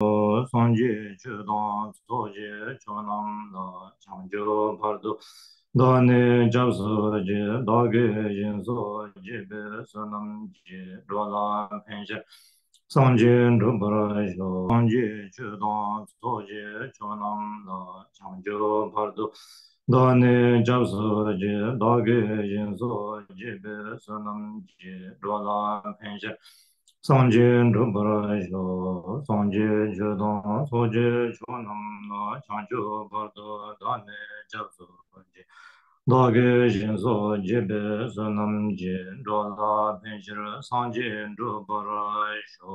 Sanje Chudan Soje Chonam Da Changjo Pardo Dane Japsoje Dage Jinso Jibe Sonam Ji Rola Penche Sanje Rubrajo Sanje Chudan Soje Chonam Da Changjo Pardo Dane Japsoje Dage Jinso Jibe Sonam Ji Rola Penche Sanje Rubrajo Sanje Chudan Soje Chonam Da Changjo Pardo Dane Japsoje Dage Jinso Jibe Sonam Ji Rola Penche Sanje Rubrajo.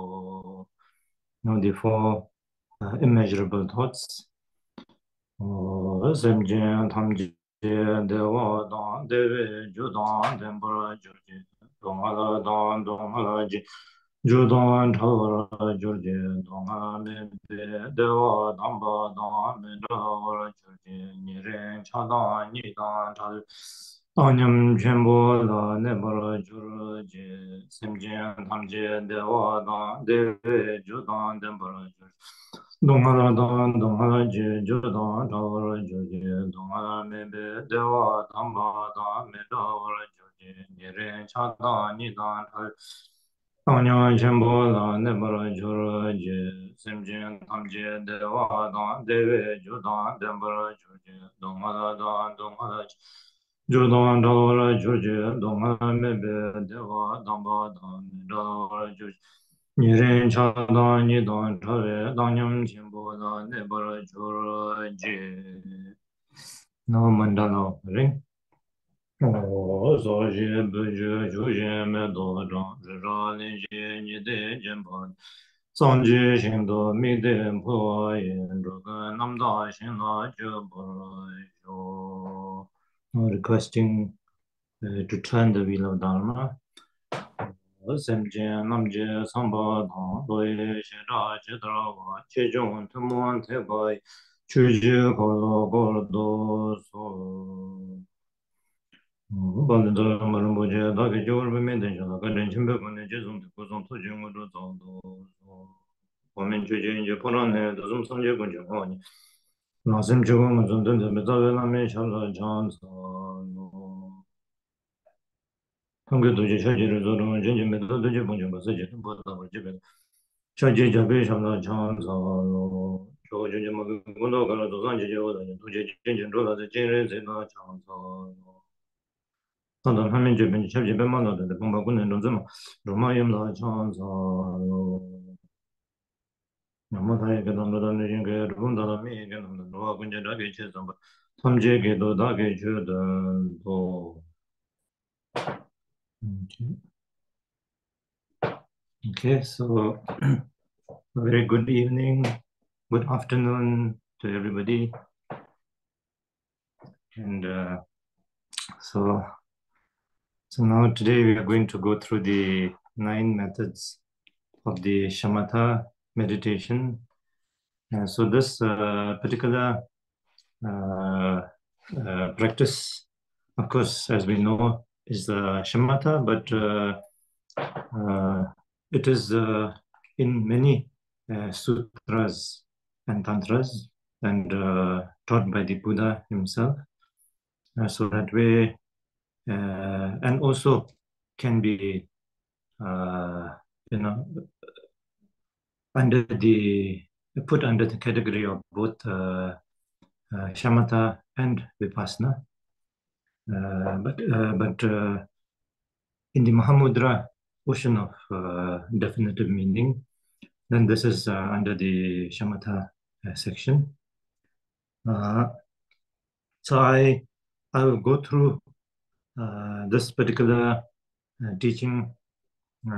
Now the four immeasurable thoughts. Semjen Tamje Dewa Dan Deve Judan Dembra Jurje Dongala Dan Dongala Ji Judan Tawara Jurje Dongala Dewa Damba Dan Mendawara Jurje Niren Chadan Nidan Chal Anyam Chembo La Nebara Jurje Semjen Tamje Dewa Dan Deve Judan Dembra Jurje Dongala Dan Dongala Je Judan Tawara Jurje Dongala Mebe Dewa Damba Dan Mendawara Jurje Niren Chadan Nidan Chal Anyam Chembo La Nebara Jurje Semjen Tamje Dewa Dan Deve Judan Dembra Jurje Dongala Dan Dongala Judan Tawara Jurje Dongala Mebe Dewa Damba Dan Mendawara Jurje Niren Chadan Nidan Chale Danyam Chimbola Nebara Juraje No Mandala Ring Soje Buju Juje Medo Jan Jira Linje Nide Jemban Sanje Shindo Mide Po Yen Droga Namda Shinla Jubara Requesting to turn the wheel of Dharma. Semje Namje Samba Dhan Loye Shira Chidrawa Chejun Tumuan Tebai Chuju Kolo Gordo So Bandar Marumboje Dagi Jorbe Mendenja Gaden Chimbe Kone Jezum Kuzum Tujung Uru Zaldo Omen Chuju Inje Purane Dazum Sanje Kunja Honi Nasim Chugum Zundun Mezavela Me Shala Jansa 한국에 도저히 shajiru zoru jenje me doje bunje ba seje bo da bo jibe shaje jabe shamna chang sa lo jo jenje mo gondo ga do san je je wo da doje jenje ro da je ren se na chang sa lo sandan hamen je ben shaje ben ma na de bomba gun nen zema ro ma yem la chang sa lo namo da ge dam da ne jing ge ro da me ge nam da wa gun je da ge che sam ba tham je ge do da ge che da do okay so a very good evening, good afternoon to everybody. And so now today we are going to go through the 9 methods of the Shamatha meditation. So this particular practice, of course, as we know, is the Shamatha, but it is in many sutras and tantras and taught by the Buddha himself. So that way, and also can be, put under the category of both Shamatha and Vipassana. But in the Mahamudra portion of definitive meaning, then this is under the Shamatha section. So I will go through this particular teaching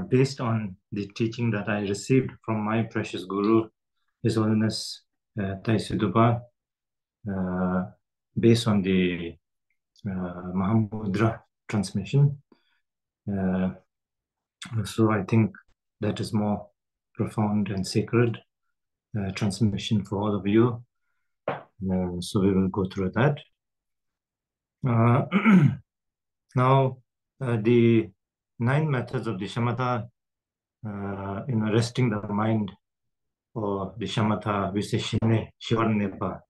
based on the teaching that I received from my precious Guru, His Holiness Taisudupa, based on the Mahamudra transmission. So I think that is more profound and sacred transmission for all of you. So we will go through that. Now, the 9 methods of the Shamatha, resting the mind or the Shamatha, we say Shine, Shivarnepa.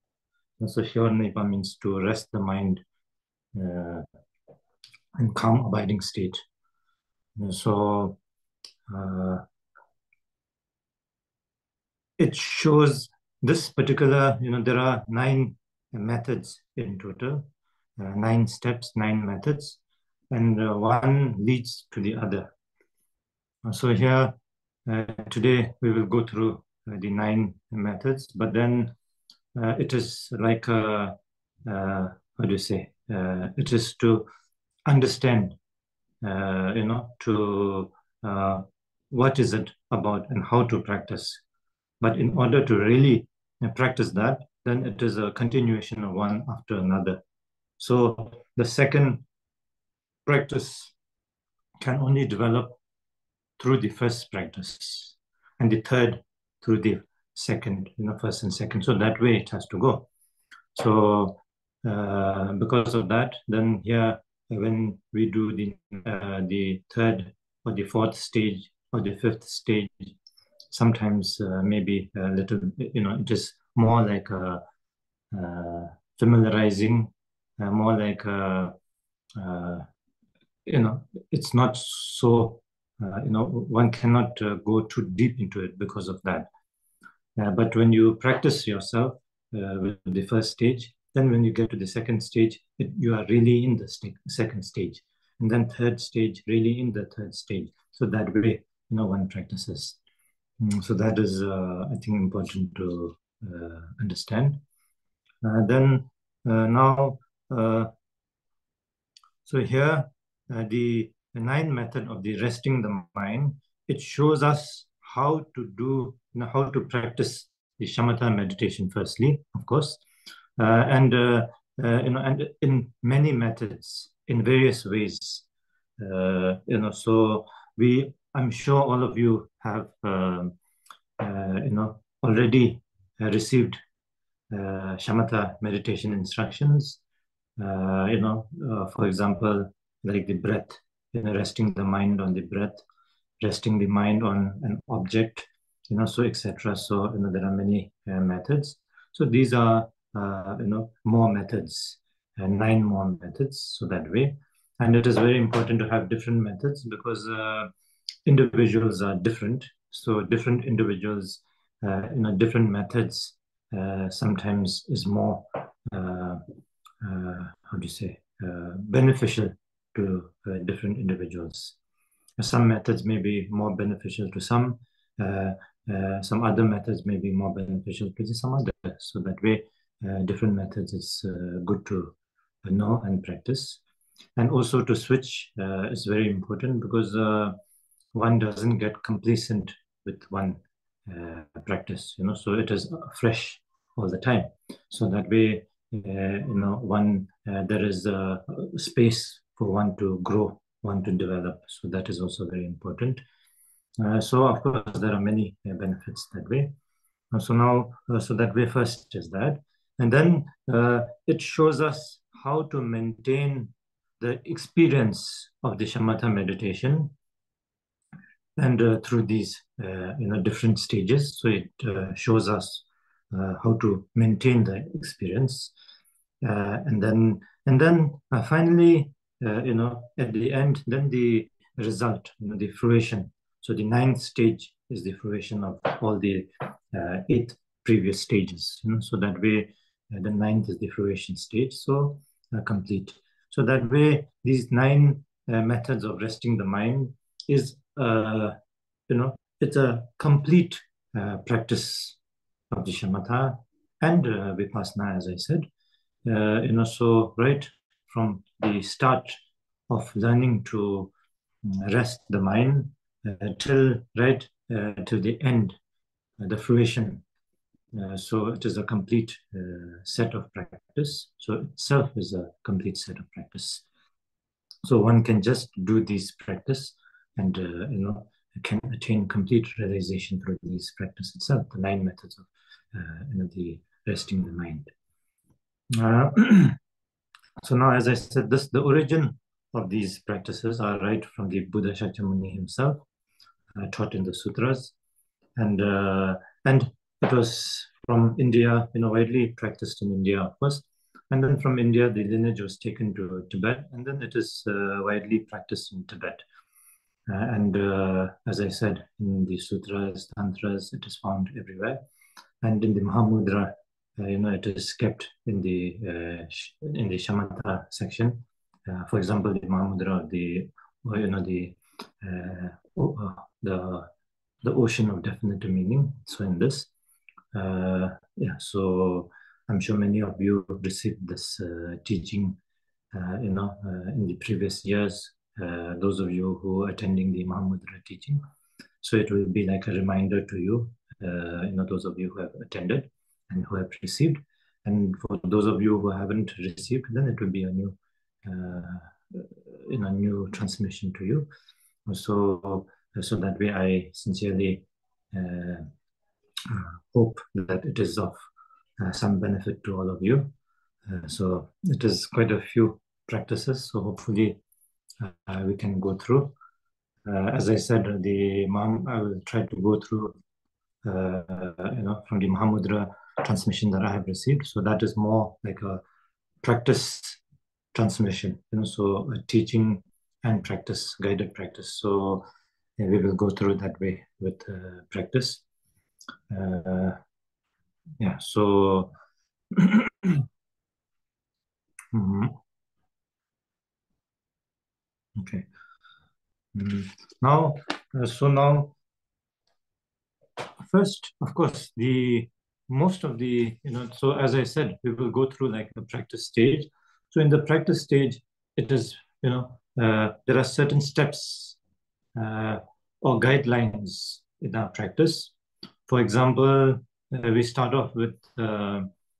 So Shivarnepa means to rest the mind in calm, abiding state. So it shows this particular, there are 9 methods in total, 9 steps, 9 methods, and one leads to the other. So here, today we will go through the 9 methods, but then it is like, how do you say, it is to understand, to what is it about and how to practice. But in order to really practice that, then it is a continuation of one after another. So the second practice can only develop through the first practice, and the third through the second, first and second. So that way it has to go. So because of that, then here when we do the third or the fourth stage or the fifth stage, sometimes maybe a little, it is more like a familiarizing, more like a, it's not so, one cannot go too deep into it because of that. But when you practice yourself with the first stage, then when you get to the second stage, you are really in the second stage. And then third stage, really in the third stage. So that way, one practices. So that is, I think, important to understand. Then now, so here, the 9 method of the resting the mind, it shows us how to do, how to practice the shamatha meditation firstly, of course, and and in many methods, in various ways, so I'm sure all of you have, already received shamatha meditation instructions. For example, like the breath, resting the mind on the breath, resting the mind on an object, so etc. So there are many methods. So these are more methods, 9 more methods. So that way, and it is very important to have different methods because individuals are different. So different individuals, different methods sometimes is more, how do you say, beneficial to different individuals. Some methods may be more beneficial to some other methods may be more beneficial to some others. So that way, different methods is good to know and practice. And also to switch is very important because one doesn't get complacent with one practice, so it is fresh all the time. So that way, one there is a space for one to grow, one to develop. So that is also very important. So of course there are many benefits that way. So now, so that way first is that, and then it shows us how to maintain the experience of the shamatha meditation, and through these different stages. So it shows us how to maintain the experience, and then finally, at the end, then the result, the fruition. So the 9th stage is the fruition of all the 8 previous stages. So that way, the 9th is the fruition stage. So complete. So that way, these 9 methods of resting the mind is, it's a complete practice of the shamatha and vipassana, as I said. So right from the start of learning to rest the mind till right to the end, the fruition. So it is a complete set of practice. So itself is a complete set of practice. So one can just do these practice and can attain complete realization through these practice itself, the 9 methods of the resting the mind. So now, as I said, the origin of these practices are right from the Buddha Shakyamuni himself, taught in the sutras, and it was from India, widely practiced in India first. And then from India, the lineage was taken to Tibet, and then it is widely practiced in Tibet. And as I said, in the sutras, tantras, it is found everywhere. And in the Mahamudra, it is kept in the Shamatha section. For example, the Mahamudra of the, the the ocean of definitive meaning. So in this, so I'm sure many of you received this teaching, in the previous years. Those of you who are attending the Mahamudra teaching, so it will be like a reminder to you, those of you who have attended and who have received, and for those of you who haven't received, then it will be a new transmission to you. So that way, I sincerely uh, hope that it is of some benefit to all of you. So it is quite a few practices. So hopefully we can go through. As I said, I will try to go through, from the Mahamudra transmission that I have received. So that is more like a practice transmission, so a teaching and practice, guided practice. So we will go through that way with practice. So mhm. Okay. Now, now, first, of course, the most of the, so as I said, we will go through like the practice stage. So in the practice stage, it is, there are certain steps or guidelines in our practice. For example, we start off with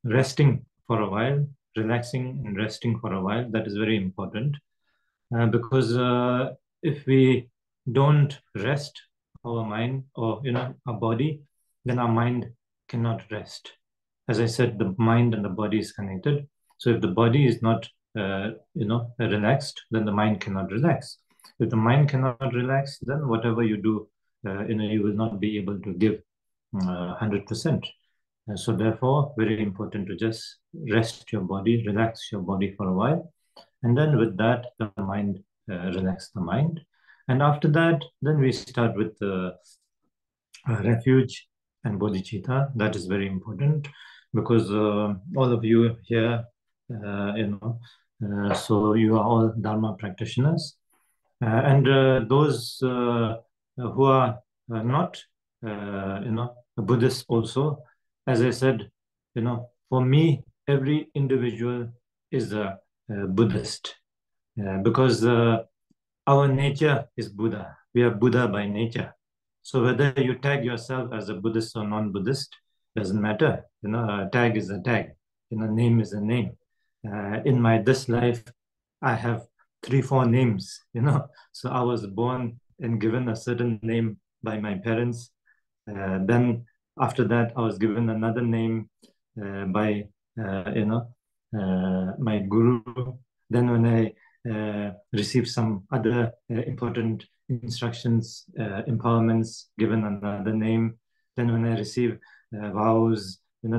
resting for a while, relaxing and resting for a while. That is very important. Because if we don't rest our mind or our body, then our mind cannot rest. As I said, the mind and the body is connected. So if the body is not relaxed, then the mind cannot relax. If the mind cannot relax, then whatever you do, you will not be able to give 100%. So therefore, very important to just rest your body, relax your body for a while, and then with that, the mind, relax the mind. And after that, then we start with the refuge and bodhicitta. That is very important because all of you here, so you are all Dharma practitioners. And those who are not, Buddhists also, as I said, for me, every individual is a Buddhist, because our nature is Buddha. We are Buddha by nature. So whether you tag yourself as a Buddhist or non-Buddhist doesn't matter. A tag is a tag. Name is a name. In this life, I have 3, 4 names. So I was born and given a certain name by my parents. Then after that, I was given another name by my guru. Then when I received some other important instructions, empowerments, given another name. Then when I receive vows, then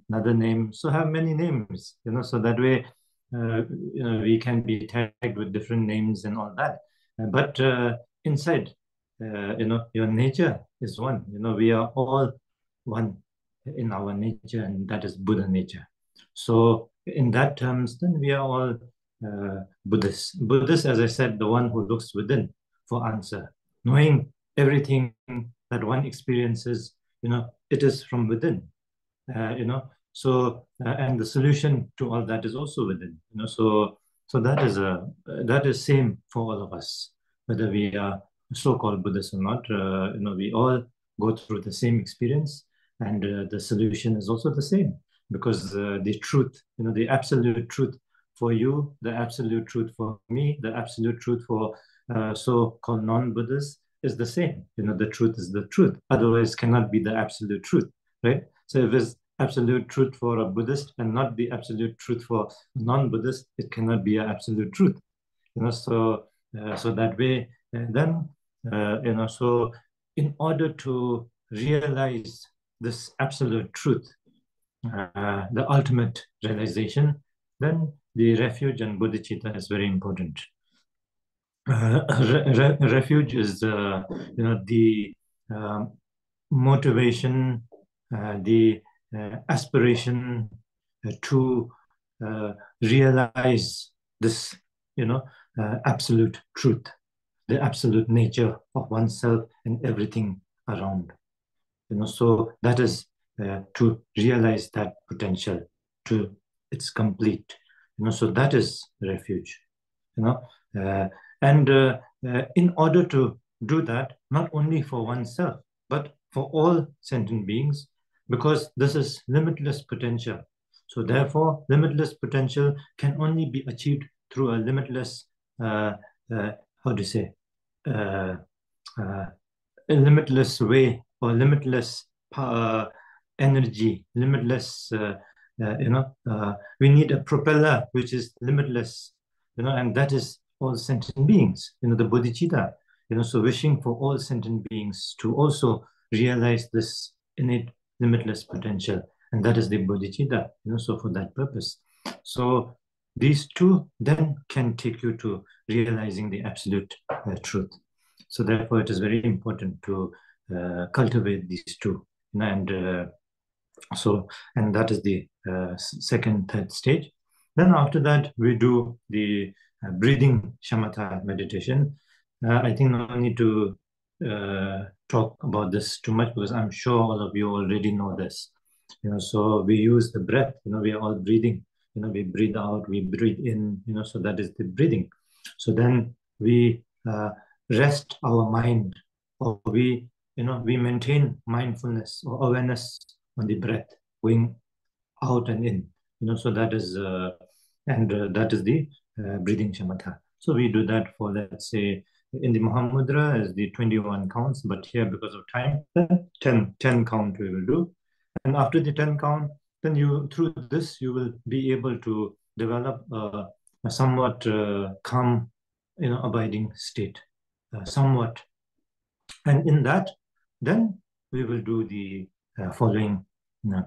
another name. So I have many names, so that way, we can be tagged with different names and all that. But inside, your nature is one. We are all one in our nature, and that is Buddha nature. So in that terms, then we are all Buddhists. Buddhist, as I said, the one who looks within for answer, knowing everything that one experiences, it is from within. And the solution to all that is also within. So that is same for all of us, whether we are so-called Buddhists or not. We all go through the same experience, and the solution is also the same, because the truth, the absolute truth for you, the absolute truth for me, the absolute truth for so-called non-Buddhists is the same. The truth is the truth. Otherwise, cannot be the absolute truth, right? So if it's absolute truth for a Buddhist and not the absolute truth for non-Buddhist, it cannot be an absolute truth. So that way, then so in order to realize this absolute truth, the ultimate realization, then the refuge and bodhicitta is very important. Refuge is the motivation, the aspiration to realize this, absolute truth, the absolute nature of oneself and everything around. So that is to realize that potential to its complete. So that is refuge. You know, uh, and in order to do that, not only for oneself but for all sentient beings, because this is limitless potential. So therefore, limitless potential can only be achieved through a limitless, uh, how do you say, uh, uh, a limitless way or limitless energy, limitless, we need a propeller which is limitless, and that is all sentient beings, the bodhicitta, so wishing for all sentient beings to also realize this innate limitless potential, and that is the bodhicitta, so for that purpose. So these two then can take you to realizing the absolute truth. So therefore, it is very important to cultivate these two, and and that is the third stage. Then after that, we do the breathing shamatha meditation. I think no need to talk about this too much because I'm sure all of you already know this. So we use the breath. We are all breathing. We breathe out, we breathe in. So that is the breathing. So then we rest our mind, or we maintain mindfulness or awareness on the breath going out and in. So that is that is the breathing shamatha. So we do that for, let's say, in the Mahamudra as the 21 counts, but here because of time, 10 count we will do. And after the 10 count, then through this you will be able to develop a somewhat calm, abiding state, somewhat. And in that, then we will do the following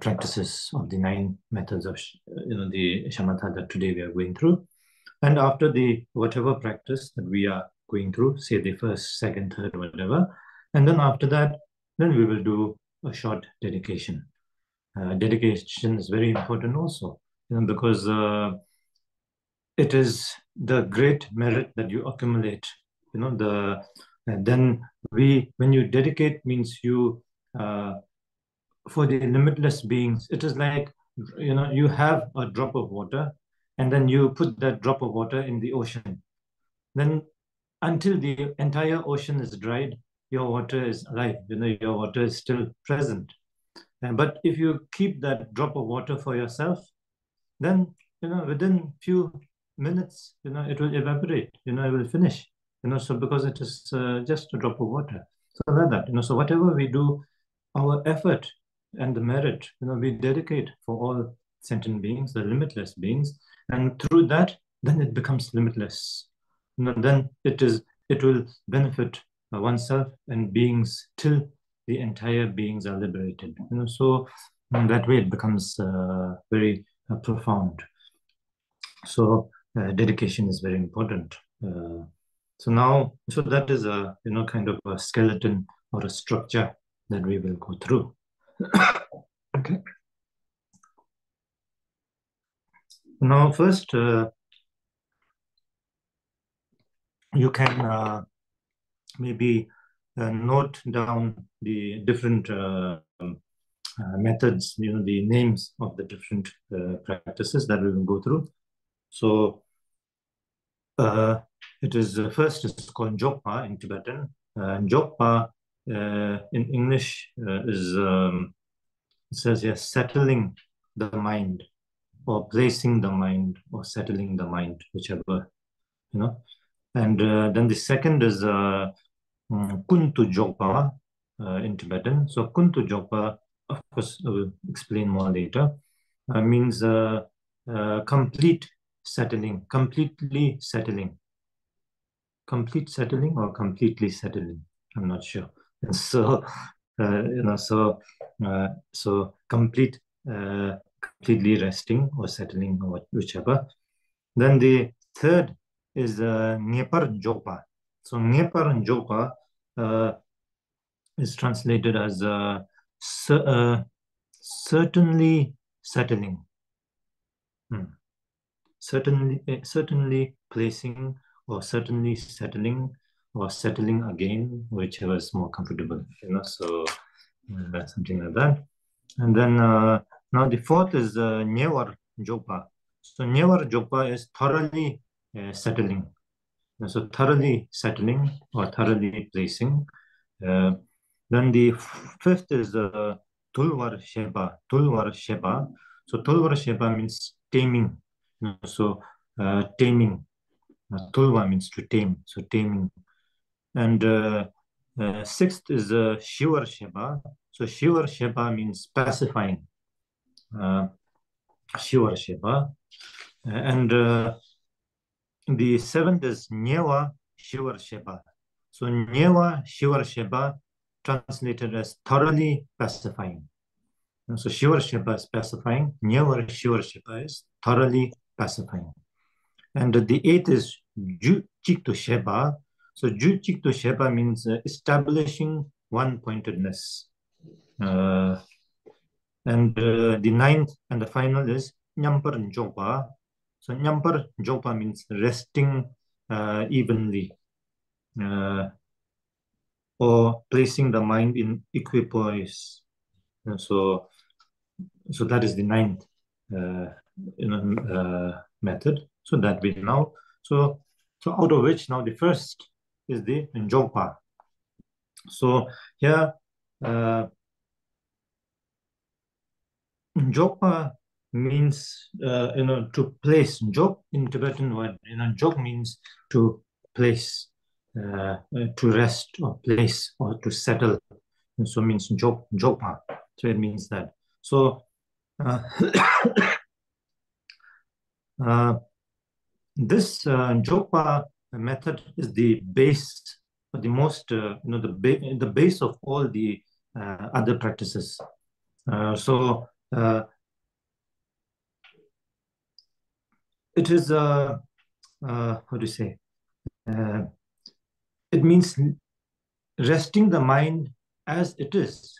practices of the 9 methods of the shamatha that today we are going through. And after the whatever practice that we are going through, say the first, second, third, whatever, and then after that, then we will do a short dedication. Dedication is very important also, because it is the great merit that you accumulate. Then when you dedicate means you for the limitless beings, it is like you have a drop of water, and then you put that drop of water in the ocean. Then until the entire ocean is dried, your water is alive. Your water is still present. But if you keep that drop of water for yourself, then within few minutes, it will evaporate. It will finish. So because it is just a drop of water. So like that. So whatever we do, our effort and the merit, we dedicate for all sentient beings, the limitless beings, and through that, then it becomes limitless. Then it will benefit oneself and beings till the entire beings are liberated. So that way it becomes very profound. So dedication is very important. So that is a kind of a skeleton or a structure that we will go through. Okay. Now, first, you can maybe note down the different methods, the names of the different practices that we will go through. So it is first it's called Jokpa in Tibetan. Jokpa in English is it says here settling the mind, or placing the mind, or settling the mind, whichever, And then the second is Kuntu Jokpa in Tibetan. So Kuntu Jokpa, of course, I will explain more later, means complete settling, completely settling. Complete settling or completely settling, I'm not sure. And so So completely resting or settling or whichever. Then the third is Ngepar Jopa. So Ngepar Jopa is translated as certainly settling. Hmm. Certainly placing or certainly settling or settling again, whichever is more comfortable, so something like that. And then now the fourth is Nyewar Jopa. So Nyewar Jopa is thoroughly settling. So thoroughly settling or thoroughly placing. Uh, then the fifth is Tulvar Sheba. Tulvar Sheba. So Tulvar Sheba means taming. So taming. Tulva means to tame. So taming. And sixth is Shivar Sheba. So Shivar Sheba means pacifying. Shivar Sheba. And the seventh is Nyewa Shivar Sheba. So Nyewa Shivar Sheba translated as thoroughly pacifying. So Shivar Sheba is pacifying. Nyewa Shivar Sheba is thoroughly pacifying. And the eighth is Ju Chikto Sheba. So Ju Chikto Sheba means establishing one-pointedness. And the ninth and the final is Nyampar Jopa. So Nyampar Jopa means resting evenly or placing the mind in equipoise. So that is the ninth method. So that we know. So out of which now the first is the Jopa. So here Jokpa means to place. Jok in Tibetan word, jok means to place, to rest or place or to settle. And so means jokpa. So it means that. So uh, this jokpa method is the base, the most the base of all the other practices. It is how do you say? It means resting the mind as it is,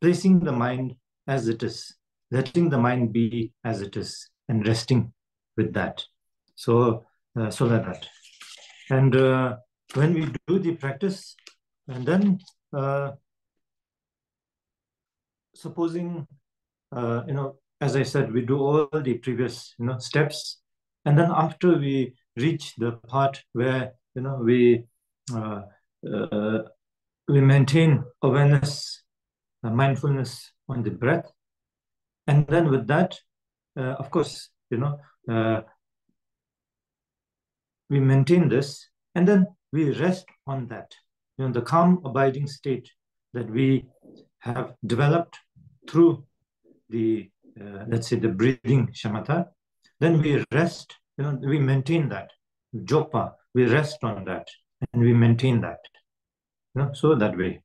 placing the mind as it is, letting the mind be as it is, and resting with that. So like that. And when we do the practice, and then supposing as I said, we do all the previous steps, and then after we reach the part where uh, uh, we maintain awareness, mindfulness on the breath, and then with that, of course, we maintain this, and then we rest on that. The calm, abiding state that we have developed through the let's say the breathing shamatha, then we rest, we maintain that jokpa, we rest on that and we maintain that, so that way.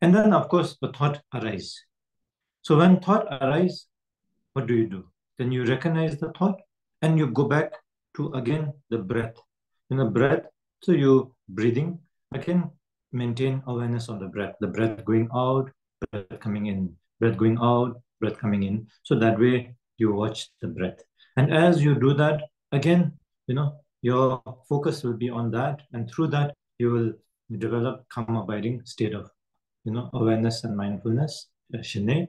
And then of course the thought arise. So when thought arise, what do? Then you recognize the thought and you go back to again the breath. Breath, so you breathing, again maintain awareness on the breath going out, breath coming in, breath going out, breath coming in. So that way you watch the breath. And as you do that, again, your focus will be on that. And through that, you will develop calm abiding state of, awareness and mindfulness, Shine.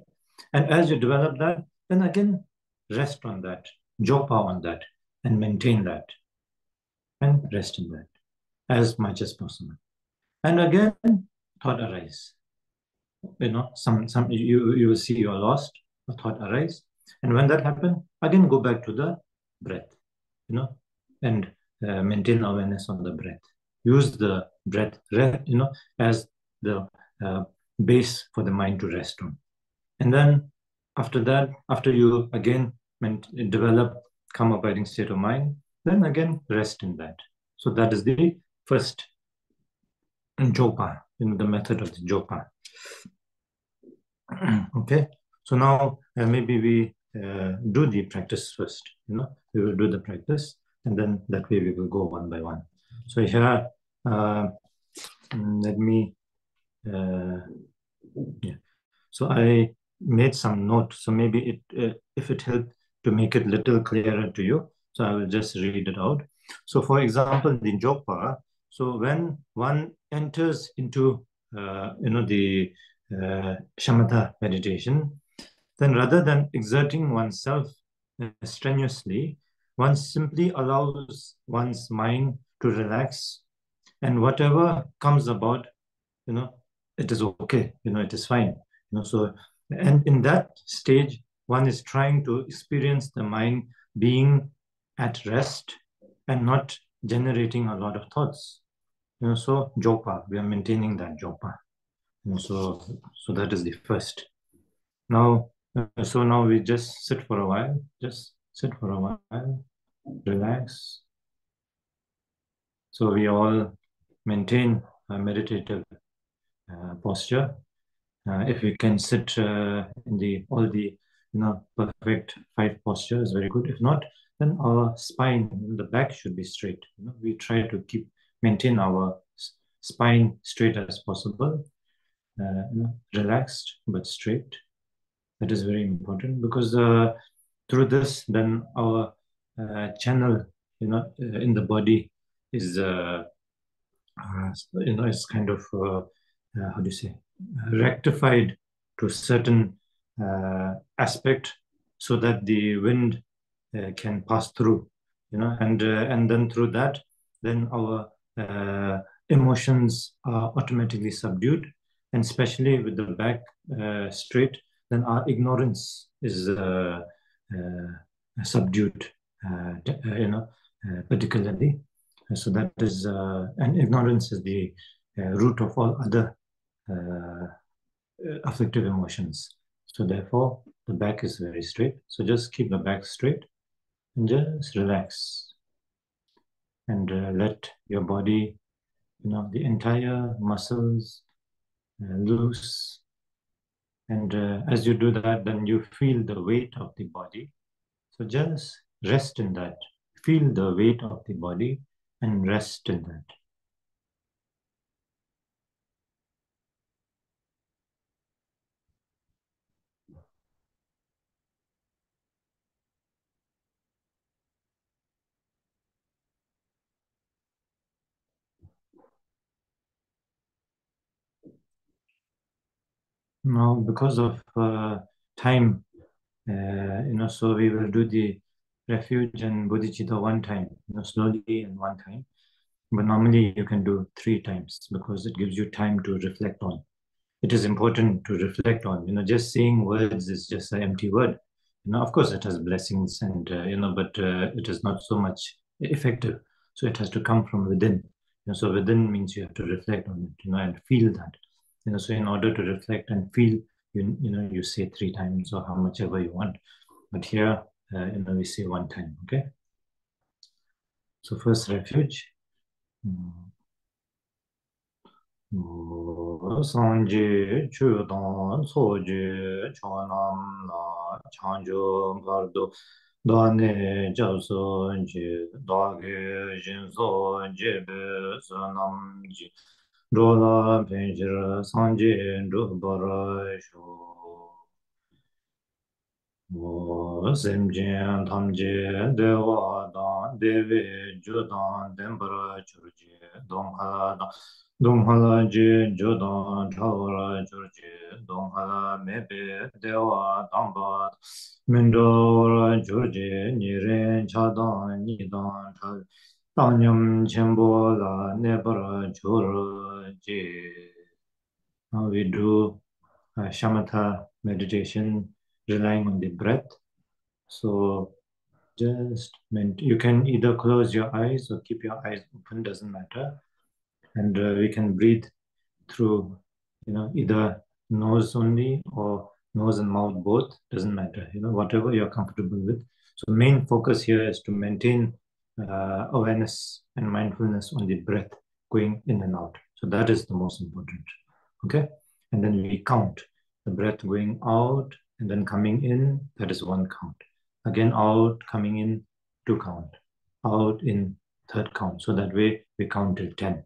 And as you develop that, then again, rest on that, jopa on that, and maintain that, and rest in that as much as possible. And again, thought arise. Some you will see you're lost, a thought arise. And when that happens, again go back to the breath, and maintain awareness on the breath. Use the breath, as the base for the mind to rest on. And then after that, after you again develop calm abiding state of mind, then again rest in that. So that is the first jopa, the method of the jopa. Okay, so now maybe we do the practice first. We will do the practice, and then that way we will go one by one. So here, let me. Yeah. So I made some notes. So maybe if it helped to make it little clearer to you, so I will just read it out. So for example, the Jokpa. So when one enters into the Shamatha meditation, then rather than exerting oneself strenuously, one simply allows one's mind to relax, and whatever comes about, you know, it is okay, it is fine. So, and in that stage, one is trying to experience the mind being at rest and not generating a lot of thoughts. So Jopa, we are maintaining that Jopa. So that is the first. Now, so now we just sit for a while, just sit for a while, relax. So we all maintain a meditative posture. If we can sit in all the perfect five posture is very good. If not, then our spine, the back should be straight. We try to maintain our spine straight as possible. Relaxed but straight. That is very important because through this, then our channel, in the body is, it's kind of, how do you say, rectified to a certain aspect so that the wind can pass through, and then through that, then our emotions are automatically subdued, and especially with the back straight, then our ignorance is subdued, particularly. So that is, and ignorance is the root of all other afflictive emotions. So therefore, the back is very straight. So just keep the back straight and just relax and let your body, the entire muscles loose. And as you do that, then you feel the weight of the body. So just rest in that. Feel the weight of the body and rest in that. Now, because of time, so we will do the refuge and bodhicitta one time, slowly and one time. But normally you can do three times because it gives you time to reflect on. It is important to reflect on. Just saying words is just an empty word. Of course, it has blessings, and but it is not so much effective. So it has to come from within. So within means you have to reflect on it, and feel that. So in order to reflect and feel, you say three times or how much ever you want. But here, we say one time. Okay. So first refuge. Sanji chudan soji chonam na chanjo bardo dane jaso ji dage jinso jebe sanam ji dola penjira sanji ndubara sho semjian tamji dewa dan devi judan dembra churji dongha donghala ji judan thawra churji donghala mebe dewa damba mindora churji niren chadan nidan thal tanyam chenpo la nebra churji. Now we do shamatha meditation relying on the breath. So you can either close your eyes or keep your eyes open, doesn't matter. And we can breathe through, either nose only or nose and mouth both, doesn't matter, whatever you're comfortable with. So main focus here is to maintain awareness and mindfulness on the breath going in and out. So that is the most important. Okay. And then we count. The breath going out and then coming in, that is one count. Again, out, coming in, two count. Out in, third count. So that way we count till 10.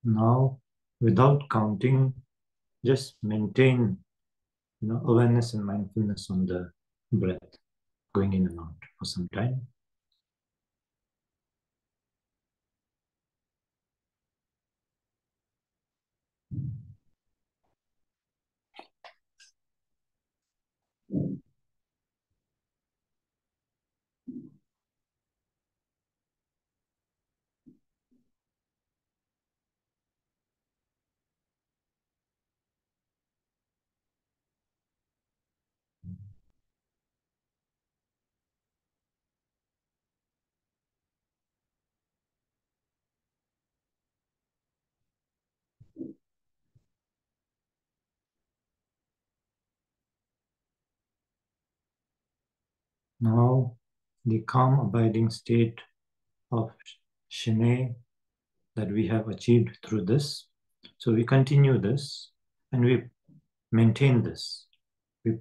Now, without counting, just maintain awareness and mindfulness on the breath going in and out for some time. Now, the calm abiding state of Shine that we have achieved through this. So we continue this and we maintain this. We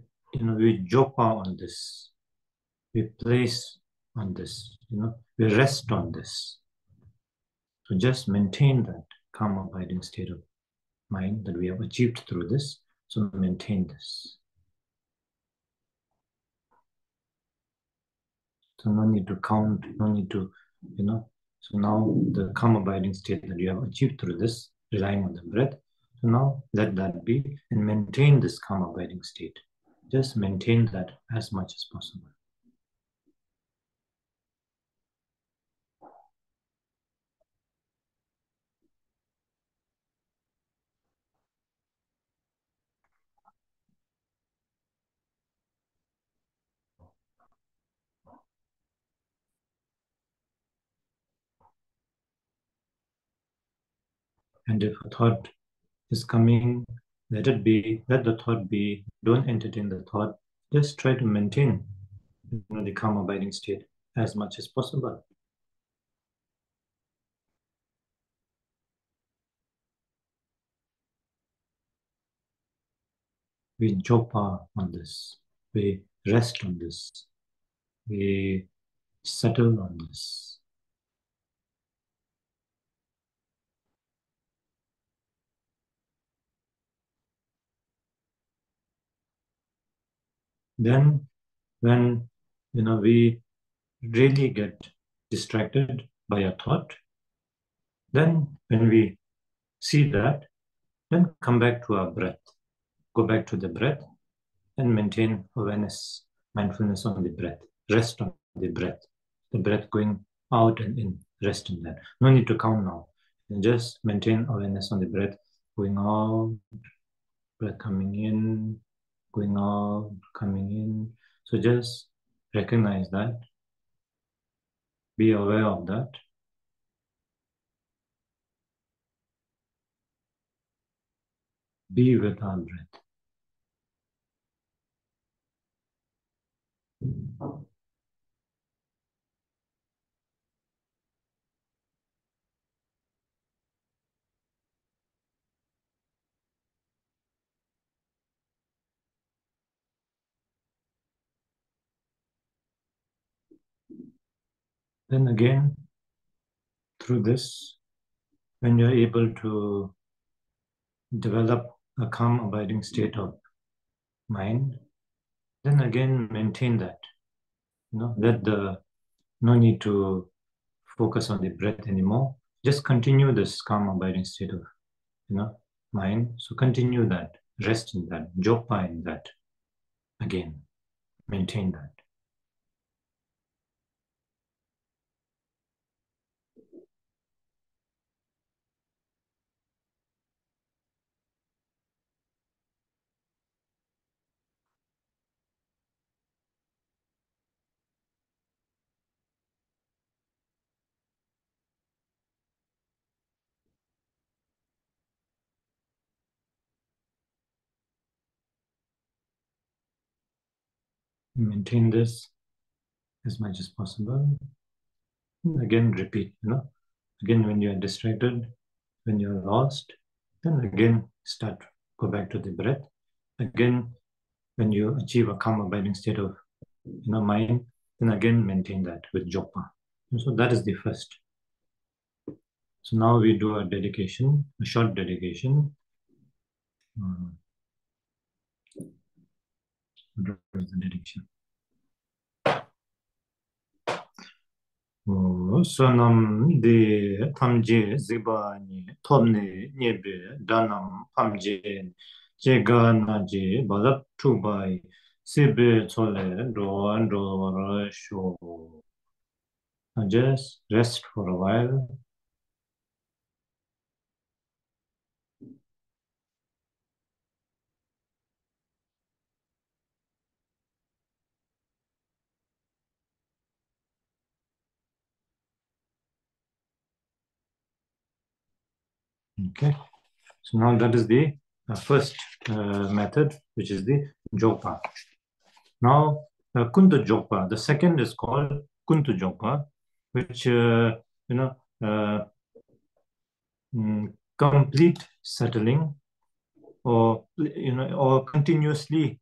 jopa on this. We place on this. We rest on this. So just maintain that calm abiding state of mind that we have achieved through this. So maintain this. So no need to count, no need to, So now the calm abiding state that you have achieved through this, relying on the breath. So now let that be and maintain this calm abiding state. Just maintain that as much as possible. And if a thought is coming, let it be, let the thought be, don't entertain the thought, just try to maintain the calm abiding state as much as possible. We jopa on this, we rest on this, we settle on this. Then when we really get distracted by a thought, then when we see that, then come back to our breath. Go back to the breath and maintain awareness, mindfulness on the breath. Rest on the breath. The breath going out and in. Rest in that. No need to count now. And just maintain awareness on the breath going out, breath coming in, going out, coming in. So just recognize that. Be aware of that. Be with our breath. Then again, through this, when you're able to develop a calm, abiding state of mind, then again maintain that. Let the no need to focus on the breath anymore. Just continue this calm, abiding state of mind. So continue that, rest in that, japa in that. Again, maintain that. Maintain this as much as possible. Again, repeat. Again, when you are distracted, when you're lost, then again start, go back to the breath. Again, when you achieve a calm, abiding state of mind, then again maintain that with japa. And so that is the first. So now we do a dedication, a short dedication. What is the dedication? Sonam de tamje zibani tobne nyebe danam pamje jega naje balap tubai sibe chole roan ro sho. Just rest for a while. Okay. So now that is the first method, which is the Jogpa. Now, Kuntu Jogpa. The second is called Kuntu Jogpa, which complete settling, or continuously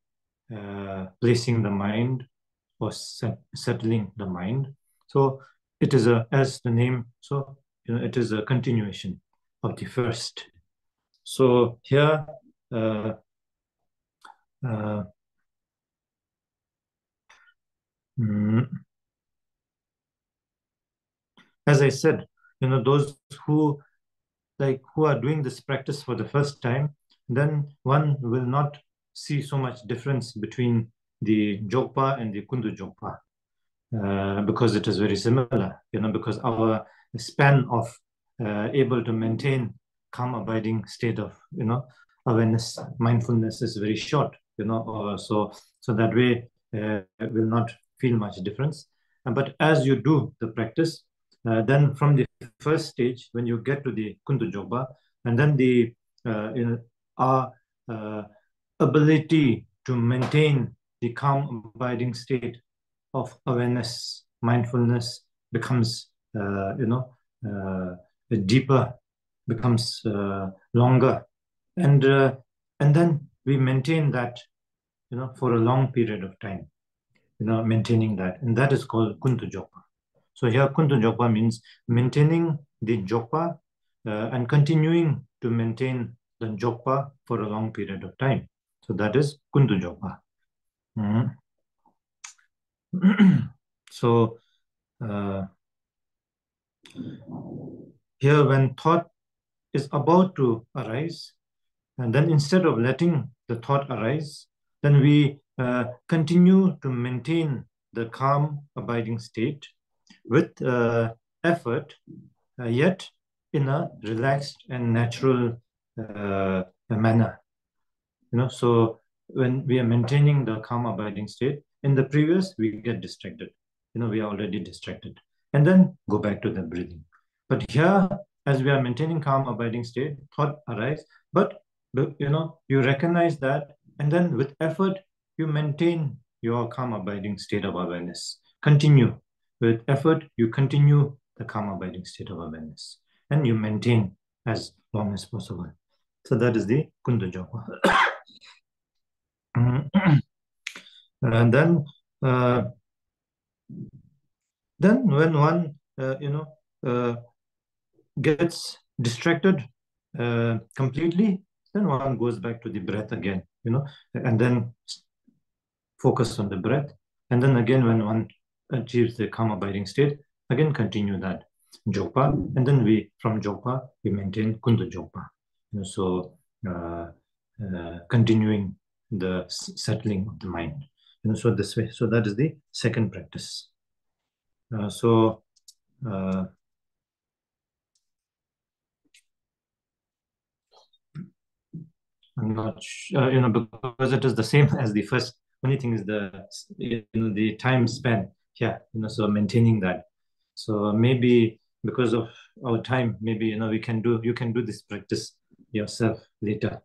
placing the mind or settling the mind. So it is as the name. So it is a continuation of the first. So here. As I said, those who are doing this practice for the first time, then one will not see so much difference between the Jogpa and the Kundu Jogpa, because it is very similar, because our span of able to maintain calm, abiding state of, awareness, mindfulness is very short, so that way will not feel much difference. But as you do the practice, then from the first stage, when you get to the Kundu Jogpa, and then our ability to maintain the calm, abiding state of awareness, mindfulness becomes, deeper, becomes longer, and then we maintain that, for a long period of time, maintaining that, and that is called Kuntu Jogpa. So here, Kuntu Jogpa means maintaining the Jogpa and continuing to maintain the Jogpa for a long period of time. So that is Kuntu Jogpa. So here, when thought is about to arise, and then instead of letting the thought arise, then we continue to maintain the calm, abiding state with effort, yet in a relaxed and natural manner. So when we are maintaining the calm, abiding state, in the previous, we get distracted. We are already distracted. And then go back to the breathing. But here, as we are maintaining calm, abiding state, thought arise, but you recognize that, and then with effort, you maintain your calm, abiding state of awareness. Continue. With effort, you continue the calm, abiding state of awareness, and you maintain as long as possible. So that is the Kundu Jogpa. And then Then when one, gets distracted completely, then one goes back to the breath again, and then focus on the breath. And then again, when one achieves the calm abiding state, again continue that jokpa. And then from jokpa, we maintain kundu jokpa. So continuing the settling of the mind. So this way, so that is the second practice. I'm not sure, because it is the same as the first. Only thing is the time span. Yeah, so maintaining that. So maybe because of our time, maybe you can do this practice yourself later.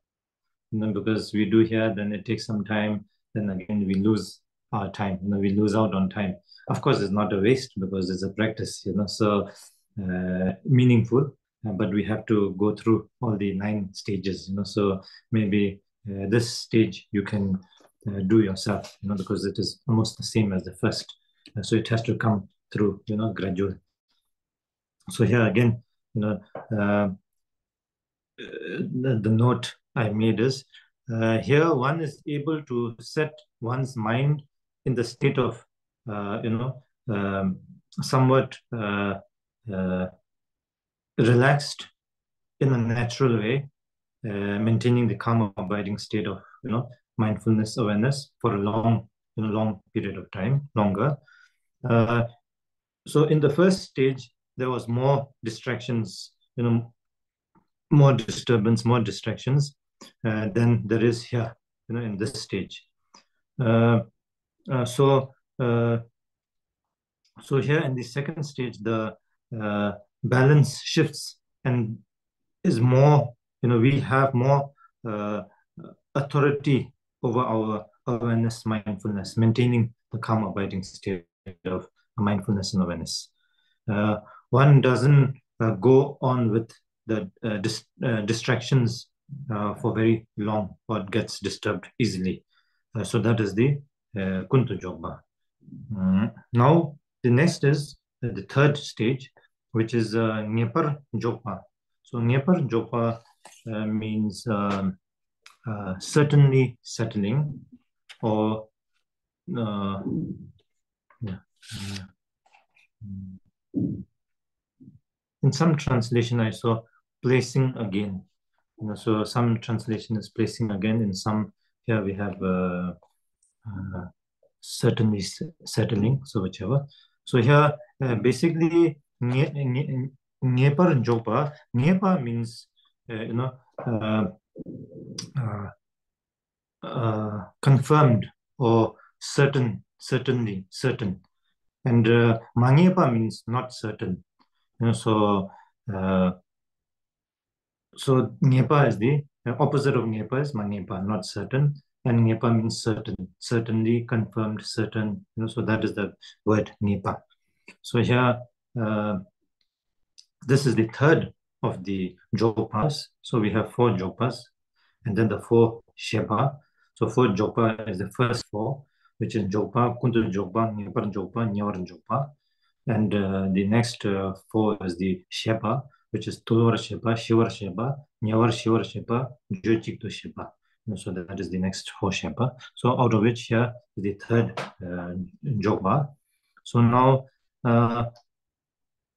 Because we do here, then it takes some time. Then again, we lose our time. We lose out on time. Of course, it's not a waste because it's a practice. So meaningful. But we have to go through all the 9 stages. So maybe this stage you can do yourself. Because it is almost the same as the first. So it has to come through. Gradual. So here again, the note I made is here one is able to set one's mind in the state of, somewhat relaxed in a natural way, maintaining the calm abiding state of, mindfulness awareness for a long period of time, longer. So in the first stage, there was more distractions, more disturbance, more distractions than there is here, in this stage. Uh, uh, so, uh, so here in the second stage, the balance shifts and is more, we have more authority over our awareness, mindfulness, maintaining the calm abiding state of mindfulness and awareness. One doesn't go on with the distractions for very long or gets disturbed easily. So that is the Kuntu Jogba. Now, the next is the third stage, which is Nyepar Jogpa. So Nyepar Jogpa means certainly settling, or yeah. In some translation, I saw placing again. So some translation is placing again. In some, here we have certainly settling. So whichever. So here, basically, Nyepar Jopa. Nyepa means, confirmed or certainly certain. And Mangepa means not certain. So Nyepa is the opposite of Nyepa is Mangepa, not certain. And Nyepa means certain, certainly confirmed, certain. So that is the word Nyepa. So here, this is the third of the Jopas. So we have 4 Jopas, and then the 4 Shepa. So 4 Jopa is the first 4, which is Jopa, Kuntu Jopa, Nyepar Jopa, Nyavar Jopa. And the next 4 is the Shepa, which is Tulvar Shepa, Shivar Shepa, Nyavar Shivar Shepa, Jochiktu Shepa. So that is the next 4 Shepa. So out of which here is the third Jopa. So now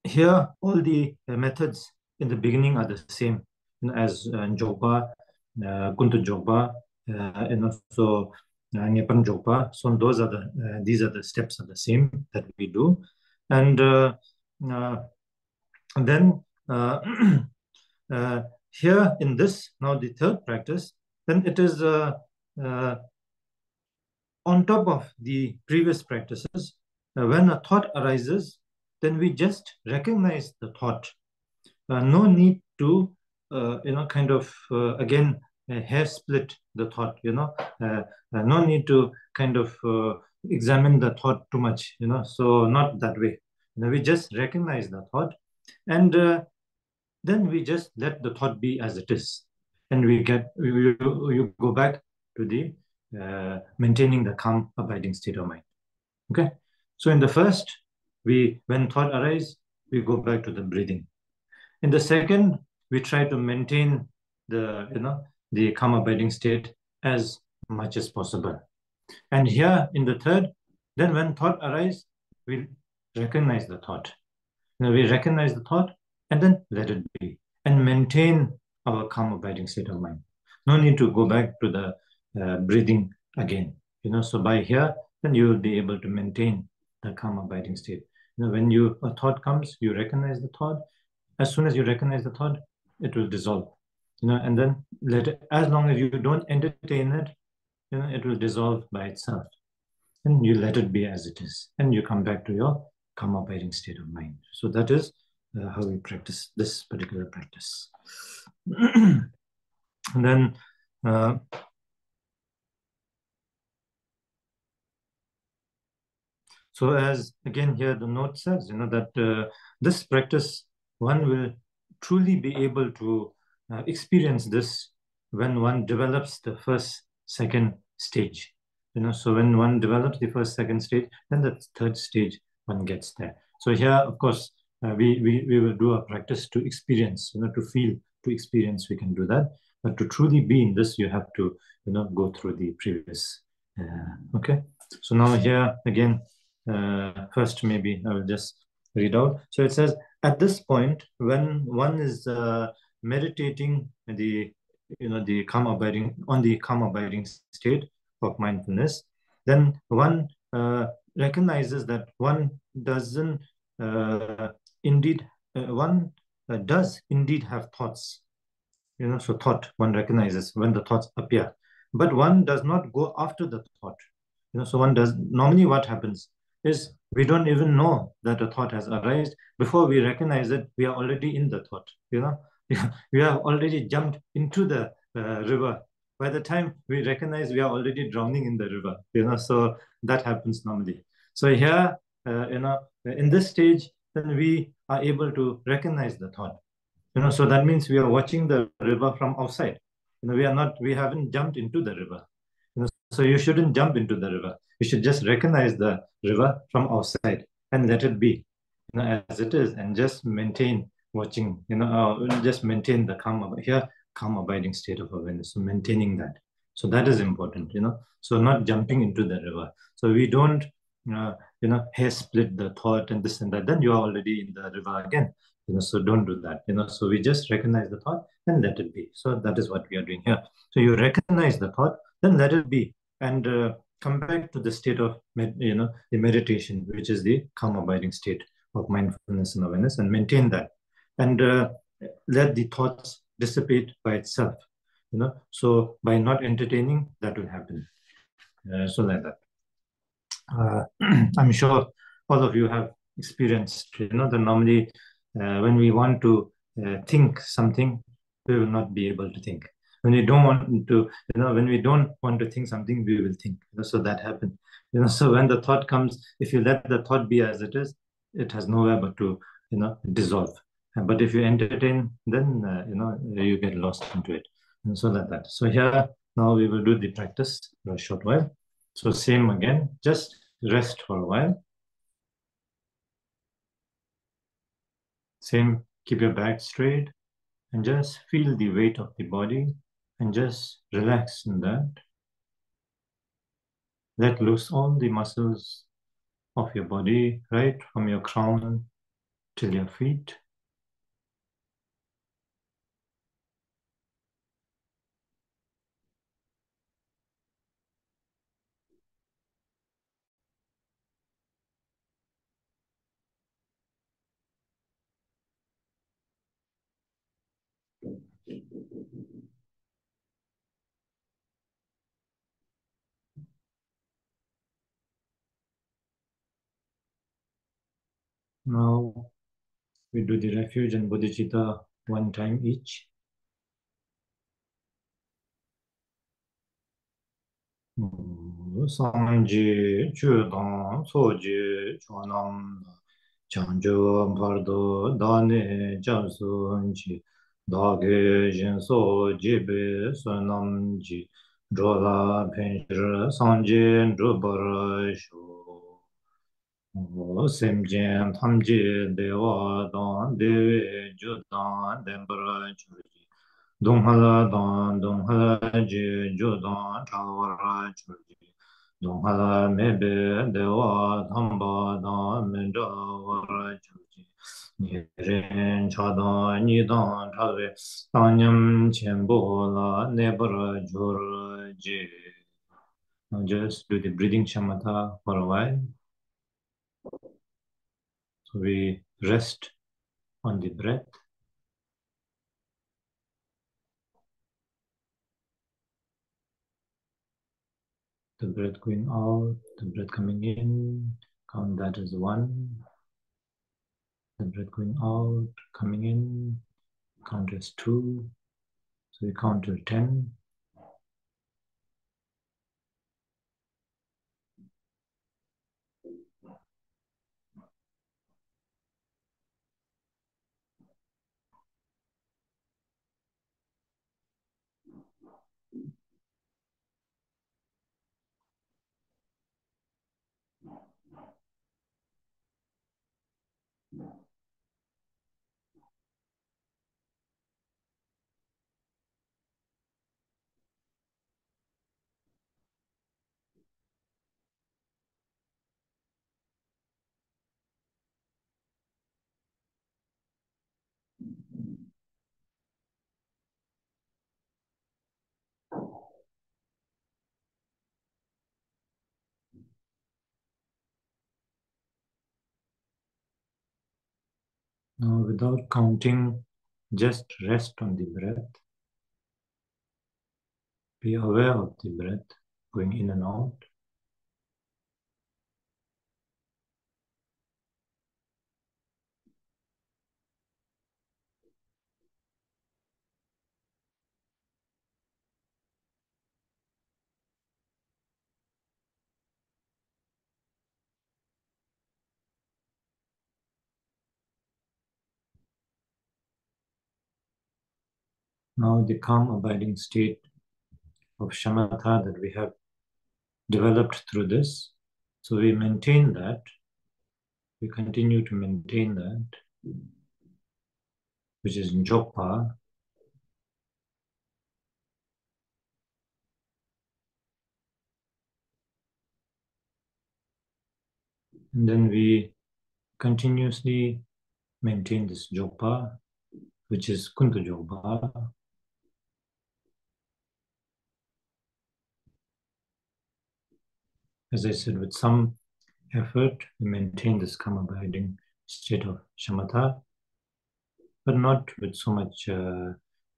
here all the methods in the beginning are the same, as Jopa, Kuntu Jopa, and also Nyepan Jopa. So these are the steps are the same that we do. And then here in this, now the third practice, then it is on top of the previous practices. When a thought arises, then we just recognize the thought. No need to, kind of, again, hair split the thought, no need to kind of examine the thought too much, so not that way. We just recognize the thought, and then we just let the thought be as it is. And you go back to the maintaining the calm, abiding state of mind. Okay. So in the first when thought arise, we go back to the breathing. In the second, we try to maintain the calm abiding state as much as possible. And here in the third, then when thought arise, we recognize the thought. We recognize the thought and then let it be and maintain our calm abiding state of mind. No need to go back to the breathing again. So by here, then you will be able to maintain the calm abiding state. When a thought comes, you recognize the thought. As soon as you recognize the thought, it will dissolve. And then let it, as long as you don't entertain it, it will dissolve by itself. And you let it be as it is, and you come back to your calm abiding state of mind. So that is how we practice this particular practice. And then so as again here the note says, that this practice, one will truly be able to experience this when one develops the first, second stage. So when one develops the first, second stage, then the third stage one gets there. So here, of course, we will do a practice to experience, to feel, to experience. We can do that, but to truly be in this, you have to, go through the previous. Okay. So now here again, first maybe I will just read out. So it says, at this point, when one is meditating the calm abiding state of mindfulness, then one recognizes that one doesn't indeed one does indeed have thoughts. So thought, one recognizes when the thoughts appear, but one does not go after the thought. So one does, normally what happens is we don't even know that a thought has arisen. Before we recognize it, we are already in the thought. We have already jumped into the river. By the time we recognize, we are already drowning in the river. So that happens normally. So here, in this stage, then we are able to recognize the thought. So that means we are watching the river from outside. We haven't jumped into the river. So you shouldn't jump into the river. You should just recognize the river from outside and let it be, as it is, and just maintain watching, just maintain the calm abiding state of awareness. So maintaining that. So that is important, So not jumping into the river. So we don't, hair split the thought and this and that. Then you are already in the river again. So don't do that. So we just recognize the thought and let it be. So that is what we are doing here. So you recognize the thought, then let it be, and come back to the state of the meditation, which is the calm abiding state of mindfulness and awareness, and maintain that, and let the thoughts dissipate by itself. So by not entertaining, that will happen. So like that. I'm sure all of you have experienced, that normally when we want to think something, we will not be able to think. When we don't want to, when we don't want to think something, we will think. So that happens. So when the thought comes, if you let the thought be as it is, it has nowhere but to, dissolve. But if you entertain, then you get lost into it. And so like that. So here now we will do the practice for a short while. So same again, just rest for a while. Same, keep your back straight and just feel the weight of the body and just relax in that. Let loose all the muscles of your body, right from your crown till your feet. Now we do the refuge and bodhicitta one time each. Sanji, Chudang, Soji, Chonam, Chanjo, Bardo, Dane, Jansunji, Dage, Jinso, Jibe, Sonamji, Drola, Penshir, Sanji, Drubarasho. Semjen Tamji Dewa Don Dewe Judan Dembra Churji Donghala Don Donghala Ji Judan Chawara Churji Donghala Mebe Dewa Thamba Don Mendra Vara Churji Nirin Chadan Nidan Chave Tanyam Chenbo La Nebra Jurji. Now just do the breathing shamatha for a while. So we rest on the breath, the breath going out, the breath coming in, count that as 1, the breath going out, coming in, count as 2, so we count to 10. Now without counting, just rest on the breath. Be aware of the breath going in and out. Now the calm abiding state of shamatha that we have developed through this. So we maintain that, we continue to maintain that, which is Njokpa. And then we continuously maintain this Jokpa, which is Kuntu Jokpa. As I said, with some effort, we maintain this calm abiding state of Shamatha, but not with so much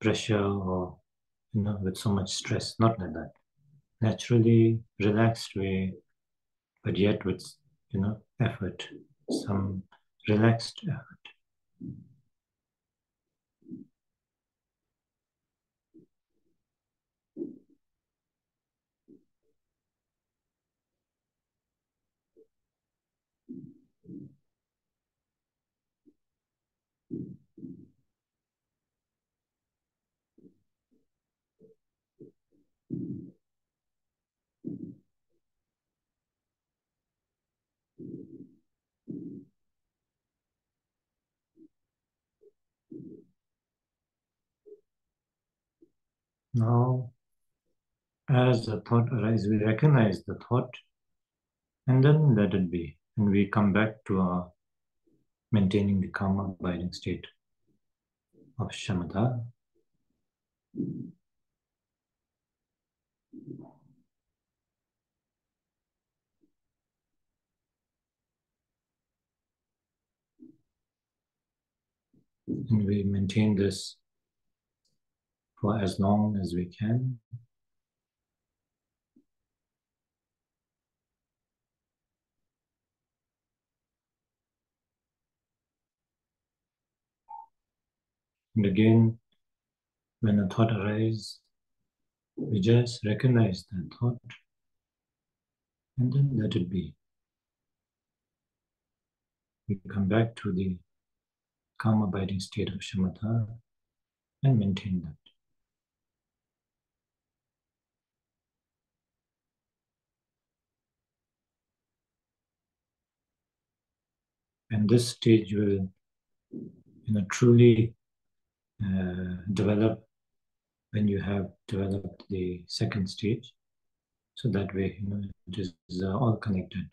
pressure or with so much stress, not like that. Naturally relaxed way, but yet with effort, some relaxed effort. Now, as a thought arises, we recognize the thought and then let it be. And we come back to our maintaining the calm abiding state of Shamatha. And we maintain this for as long as we can. And again, when a thought arises, we just recognize that thought and then let it be. We come back to the calm abiding state of Shamatha and maintain that. And this stage will, truly develop when you have developed the second stage. So that way, it is all connected.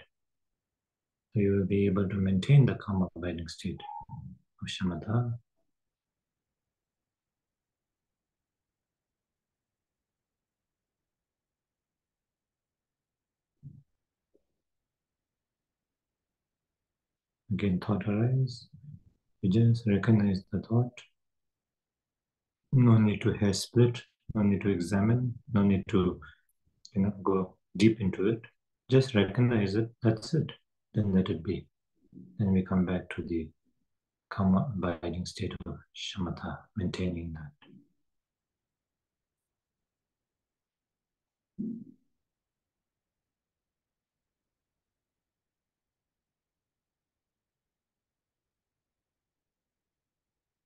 So you will be able to maintain the calm abiding state of shamatha. Again, thought arise. You just recognize the thought. No need to hair split. No need to examine. No need to, go deep into it. Just recognize it. That's it. Then let it be. Then we come back to the calm abiding state of shamatha, maintaining that.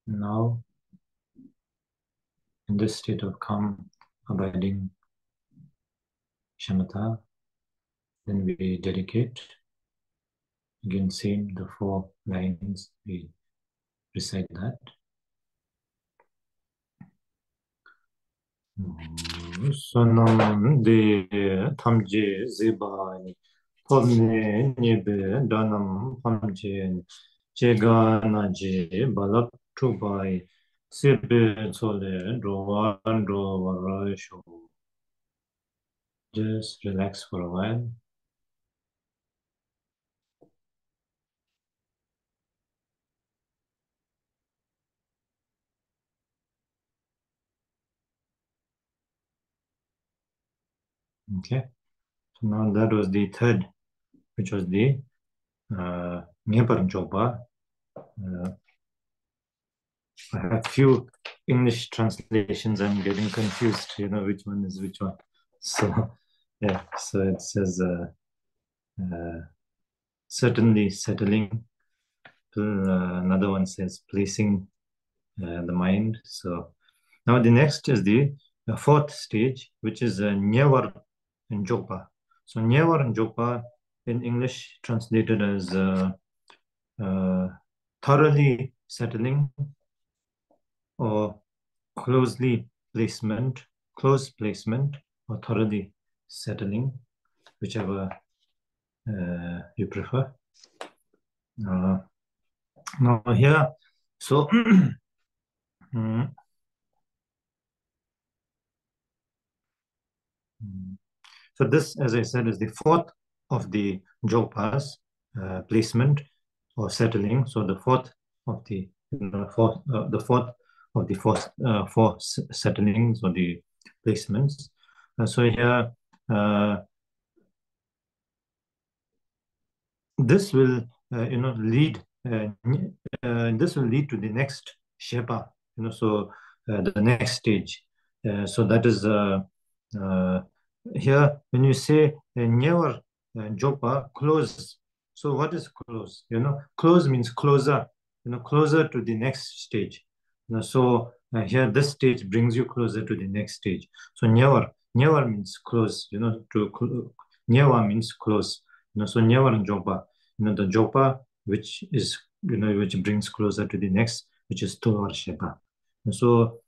Now, in this state of calm abiding shamatha, then we dedicate. Again, same, the 4 lines, we recite that. Sonam de tamje zebani, pomne nyebe danam pamje, jega naje balak tubai, sebe sole rowan rovarasho. Just relax for a while. Okay. So now that was the third, which was the Nyeparnchopa. I have few English translations. I'm getting confused, which one is which one. So, yeah, so it says certainly settling. Another one says placing the mind. So now the next is the fourth stage, which is Nyawar Njopa. So Nyawar Njopa in English translated as thoroughly settling or closely placement, close placement, or thoroughly settling, whichever you prefer. Now here, so so this, as I said, is the fourth of the jopas, placement or settling. So the fourth of the the fourth of the four settlings or the placements. So here, this will lead this will lead to the next shepa. So the next stage. So that is here when you say never jopa close. So what is close? Close means closer. Closer to the next stage. So here this stage brings you closer to the next stage. So never means close. Never means close. So never and jopa. The jopa which is which brings closer to the next, which is tovar shepa. So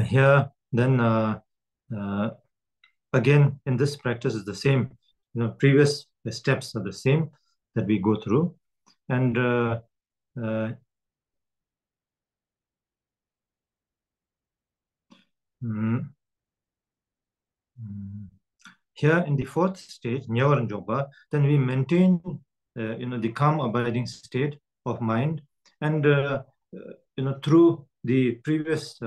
here then again in this practice is the same. Previous steps are the same that we go through, and here in the fourth stage, Nyawaran Jopa, then we maintain, the calm abiding state of mind, and through the previous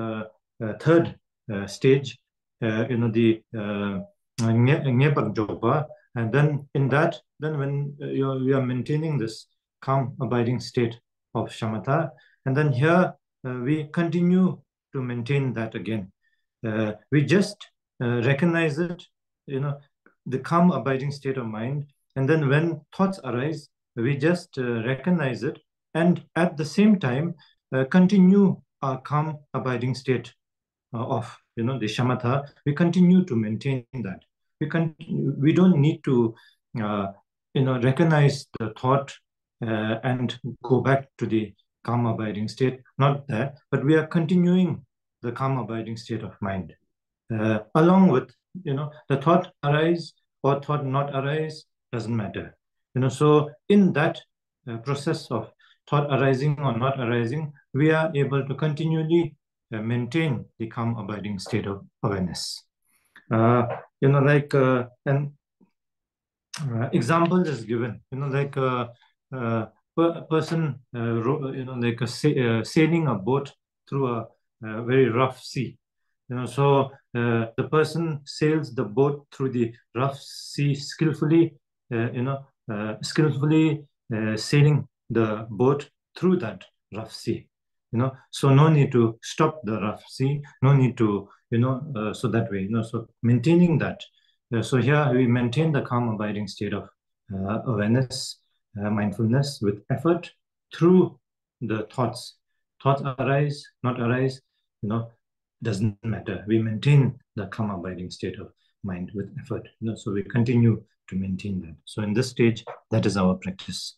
third stage, the Nyepak Jopa, and then in that, then when we are maintaining this calm abiding state of shamatha, and then here we continue to maintain that again. We just recognize it, the calm abiding state of mind, and then when thoughts arise, we just recognize it, and at the same time continue our calm abiding state of the shamatha. We continue to maintain that. We don't need to recognize the thought and go back to the calm abiding state. Not there, but we are continuing the calm abiding state of mind. Along with, the thought arise or thought not arise doesn't matter. So in that process of thought arising or not arising, we are able to continually maintain the calm abiding state of awareness. And example is given, like a person, like sailing a boat through a very rough sea. So the person sails the boat through the rough sea skillfully, skillfully sailing the boat through that rough sea. So no need to stop the rough sea, no need to, so that way, so maintaining that. So here we maintain the calm abiding state of awareness, mindfulness with effort through the thoughts. Thoughts arise, not arise, doesn't matter. We maintain the calm abiding state of mind with effort. So we continue to maintain that. So in this stage, that is our practice.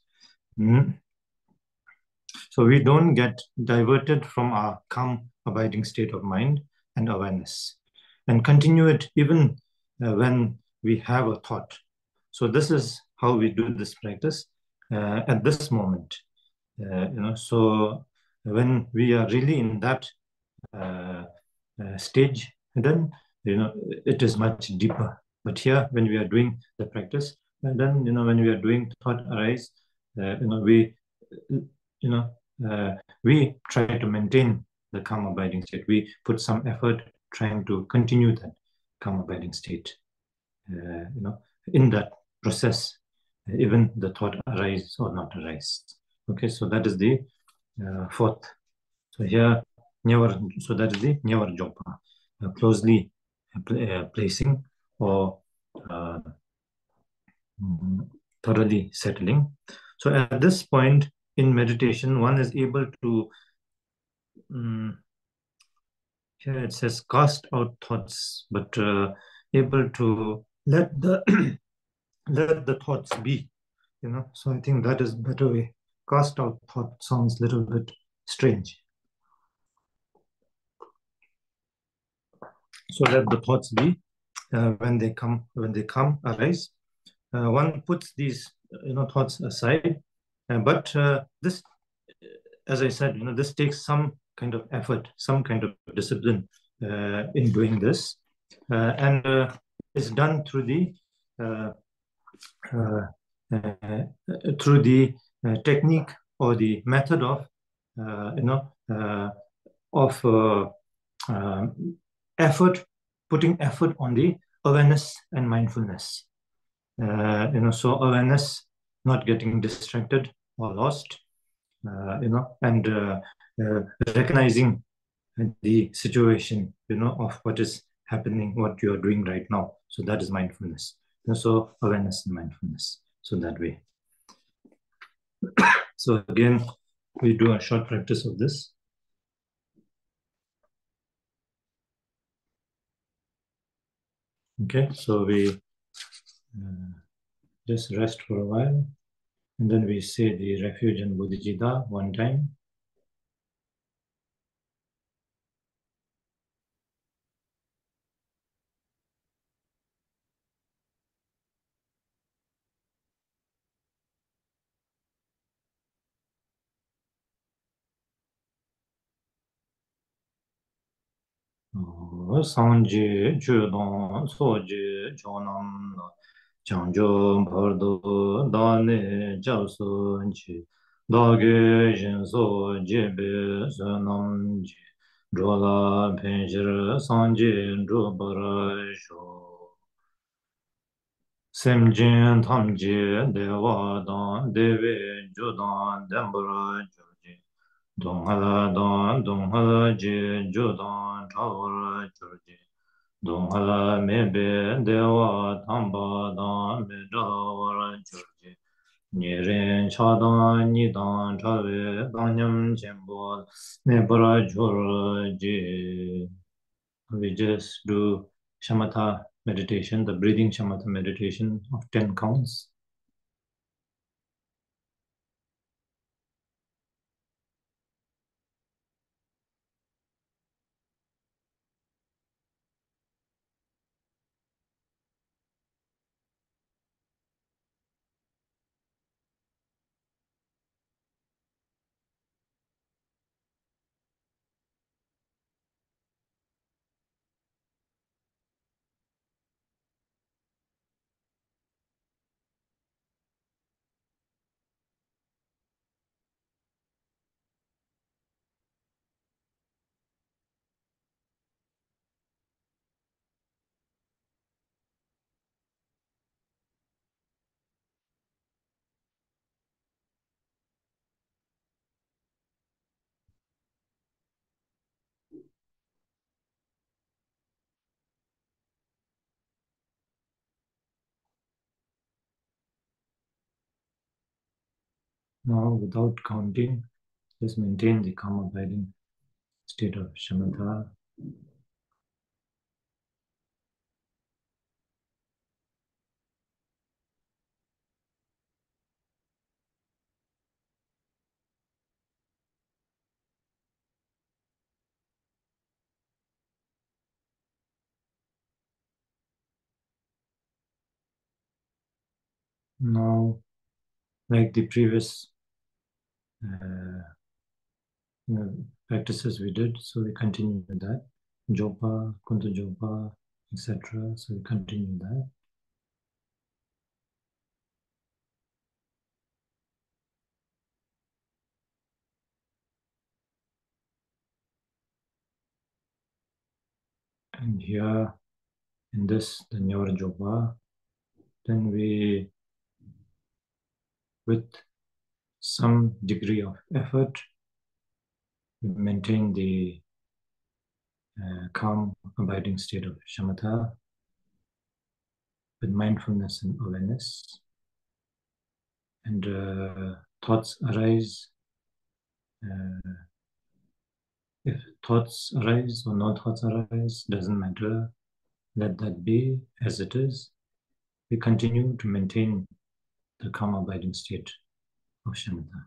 So we don't get diverted from our calm abiding state of mind and awareness, and continue it even when we have a thought. So this is how we do this practice at this moment. So when we are really in that stage, then it is much deeper. But here, when we are doing the practice, and then when we are doing thought arise, we we try to maintain the calm abiding state. We put some effort trying to continue that calm abiding state. In that process, even the thought arise or not arise. Okay, so that is the fourth. So here, so that is the Nyawar Jopa, closely placing or thoroughly settling. So at this point in meditation, one is able to, here it says cast out thoughts, but able to let the let the thoughts be. So I think that is better way. Cast out thought sounds a little bit strange. So let the thoughts be when they come, arise. One puts these thoughts aside, but this, as I said, this takes some kind of effort, some kind of discipline in doing this, and it's done through the uh, technique or the method of of effort, putting effort on the awareness and mindfulness. So awareness, not getting distracted or lost, and recognizing the situation, of what is happening, what you are doing right now. So that is mindfulness. So awareness and mindfulness. So that way. So again, we do a short practice of this. Okay, so we just rest for a while, and then we say the refuge and bodhicitta one time. Sanje Judon Soje Jonam Chanjo Bardo Dane Jalsunji Dage Jinso Jebe Sunamji Drola Penjir Sanje Drobarasho Semjin Tamji Devadan Deve Judan Dembra Jurji Donghala Don Donghala Je Judan Tawara Jurji Donghala Mebe Dewa Tamba Dan Medawara Jurji Niren Chadan Nidan Chave Danyam Jembo Nebara Jurji. We just do Shamatha meditation, the breathing Shamatha meditation of 10 counts. Now, without counting, just maintain the calm abiding state of shamatha. Now, like the previous practices we did, so we continue with that. Jopa, Kunta Jopa, etc. So we continue that. And here, in this, the Nyora Jopa, then we, with some degree of effort, we maintain the calm, abiding state of shamatha with mindfulness and awareness. And thoughts arise. If thoughts arise or no thoughts arise, doesn't matter. Let that be as it is. We continue to maintain the calm abiding state of shamatha.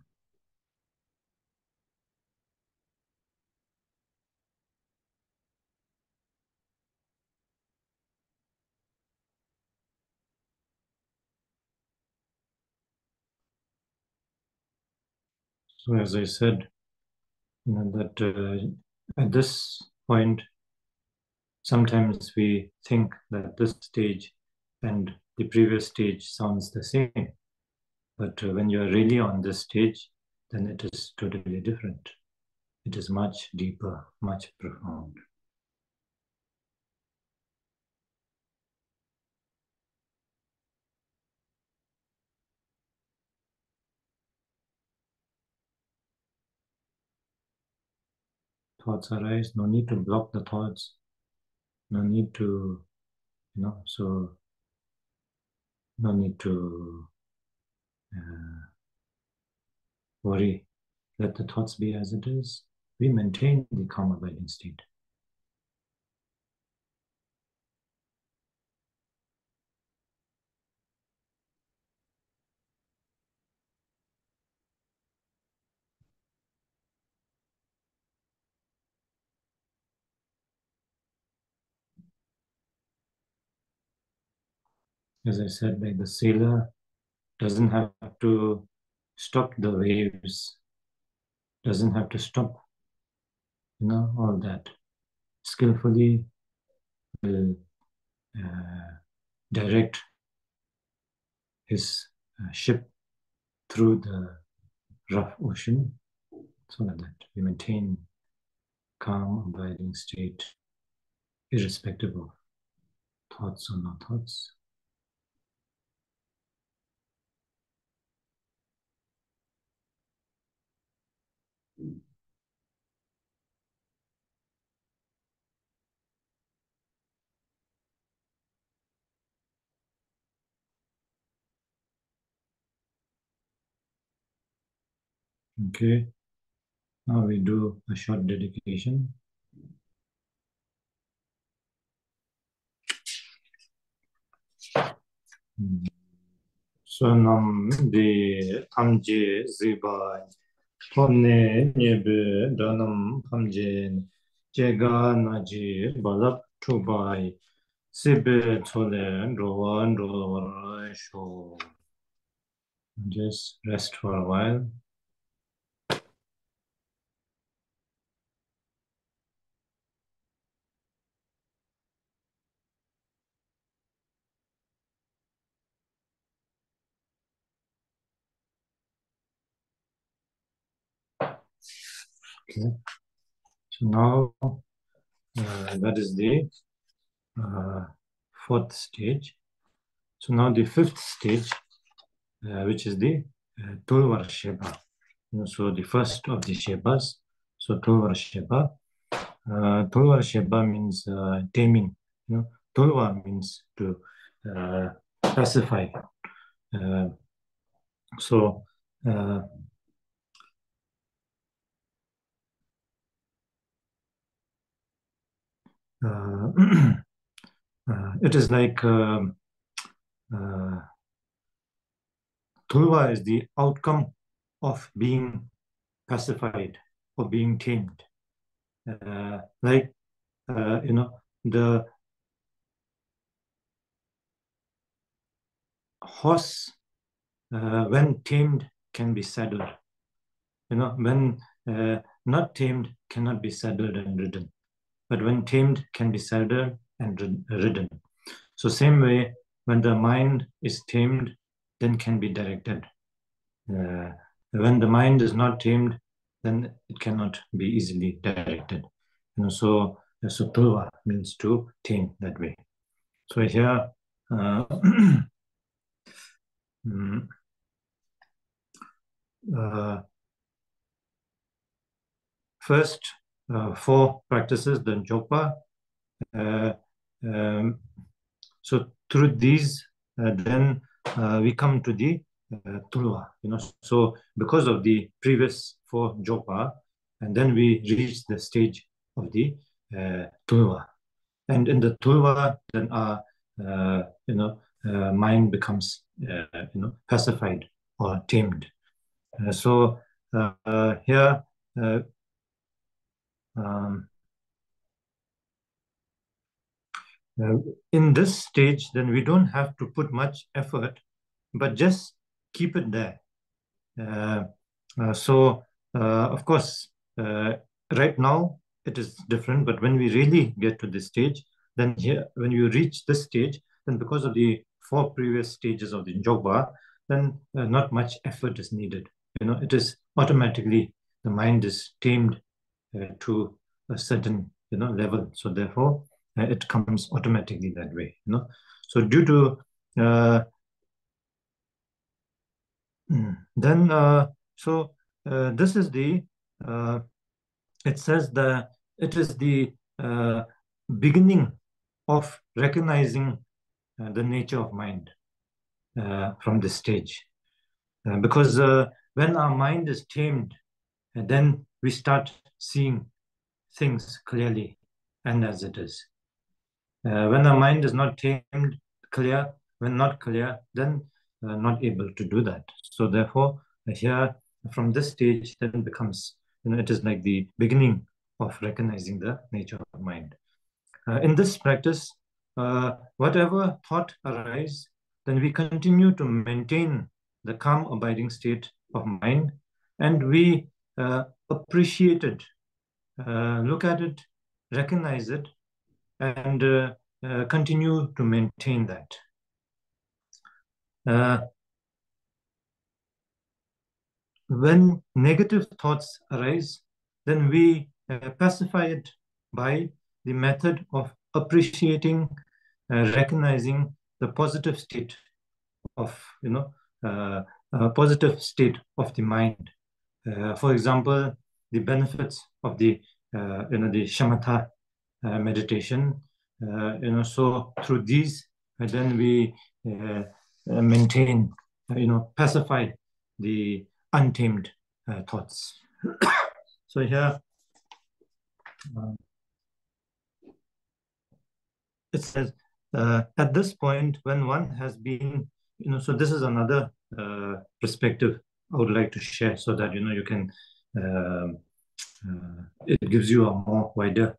So as I said, that at this point, sometimes we think that this stage and the previous stage sounds the same. But when you are really on this stage, then it is totally different. It is much deeper, much profound. Thoughts arise, no need to block the thoughts, no need to, so no need to worry. Let the thoughts be as it is. We maintain the calm abiding state. As I said, like the sailor doesn't have to stop the waves, doesn't have to stop, all that. Skillfully will direct his ship through the rough ocean so that we maintain calm, abiding state, irrespective of thoughts or no thoughts. Okay, now we do a short dedication. Sonam di tamji ziba, tonne nyebe danam pamjen, jega naji balap tubai, sibe tole rowan rowan sho. Just rest for a while. Okay. So now that is the fourth stage. So now the fifth stage, which is the Tulvar Sheba. So the first of the Shebas. So Tulvar Sheba. Tulvar Sheba means taming. Tulvar means to pacify. So it is like tulva is the outcome of being pacified or being tamed. Like, the horse, when tamed, can be saddled. When not tamed, cannot be saddled and ridden. But when tamed, can be saddled and ridden. So same way, when the mind is tamed, then can be directed. When the mind is not tamed, then it cannot be easily directed. So tulva means to tame that way. So here, mm, first, 4 practices, the jokpa. So through these, then we come to the tulva. So because of the previous 4 jokpa, and then we reach the stage of the tulva. And in the tulva, then our mind becomes pacified or tamed. So here, um, in this stage, then we don't have to put much effort, but just keep it there. Of course, right now it is different, but when we really get to this stage, then here, when you reach this stage, then because of the 4 previous stages of the jogba, then not much effort is needed. It is automatically, the mind is tamed to a certain level. So therefore, it comes automatically that way. So due to then this is the it says it is the beginning of recognizing the nature of mind from this stage, because when our mind is tamed, then we start seeing things clearly and as it is. When our mind is not tamed, clear, when not clear, then not able to do that. So therefore, here from this stage, then becomes, it is like the beginning of recognizing the nature of mind. In this practice, whatever thought arise, then we continue to maintain the calm abiding state of mind, and we appreciate it, look at it, recognize it, and continue to maintain that. When negative thoughts arise, then we pacify it by the method of appreciating, recognizing the positive state of, positive state of the mind. For example, the benefits of the Shamatha meditation. So through these, then we maintain, pacify the untamed thoughts. So here, it says, at this point, when one has been, so this is another perspective I would like to share, so that, you can, it gives you a more wider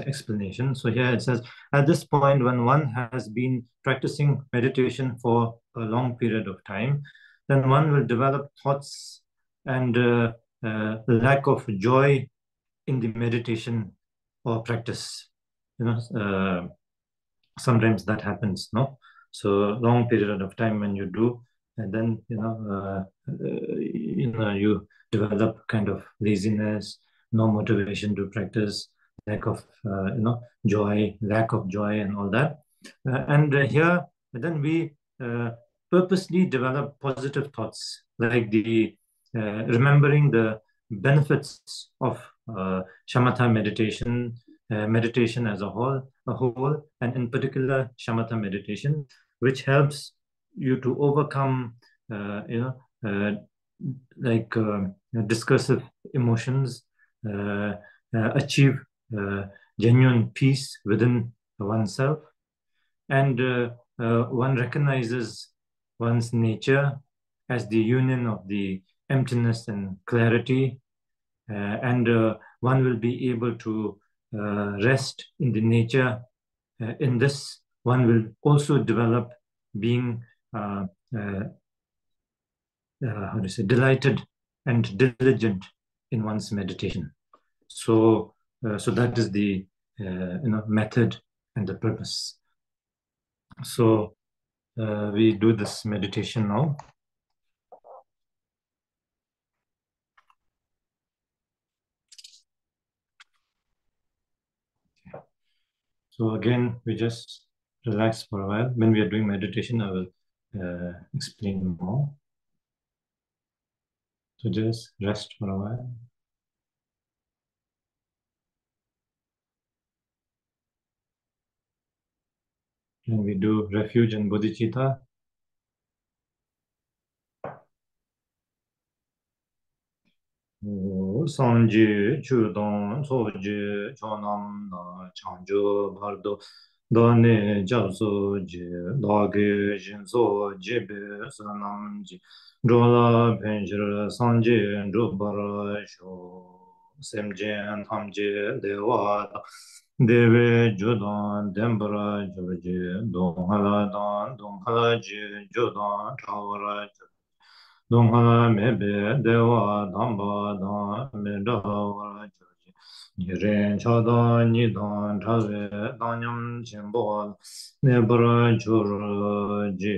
explanation. So here it says, at this point, when one has been practicing meditation for a long period of time, then one will develop thoughts and lack of joy in the meditation or practice. Sometimes that happens, no? So long period of time when you do, and then you develop kind of laziness, no motivation to practice, lack of joy, lack of joy, and all that. And here, then we purposely develop positive thoughts, like the remembering the benefits of shamatha meditation as a whole, and in particular shamatha meditation, which helps you to overcome, like discursive emotions, achieve genuine peace within oneself, and one recognizes one's nature as the union of the emptiness and clarity, and one will be able to rest in the nature. In this, one will also develop being uh, how to say, delighted and diligent in one's meditation. So that is the method and the purpose. So we do this meditation now. So again, we just relax for a while. When we are doing meditation, I will explain more. So just rest for a while. And we do refuge and bodhicitta. Sanji, Chudong, Soji, Chonam, Changju, Bardo, Dane, Japsoji, Dage, Jinso, Jibe, Sanamji, Jola, Penjir, Sanji, Jubara, Sho, Semjen, Hamji, Dewa, Deve, Judan, Dembra, Joji, Donghala, Donghala, Judan, Tawara, Dongha mebe dewa damba dan me dawa chaji. Niren chada nidan chave danyam chenpo nebra churji.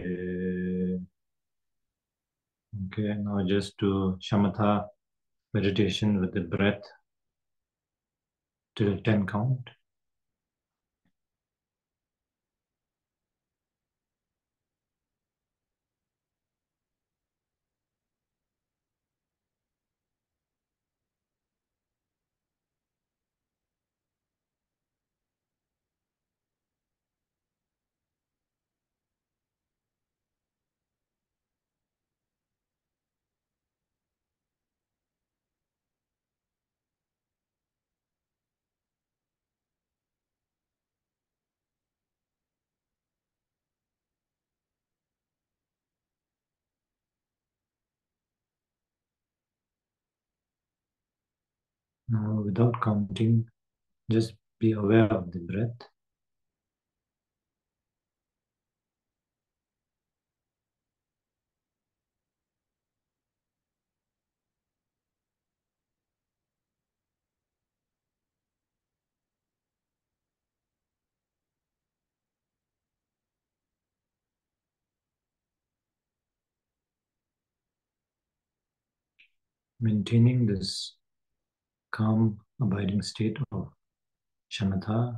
Okay, now just do shamatha meditation with the breath till 10 count. Now, without counting, just be aware of the breath. Maintaining this calm, abiding state of shamatha,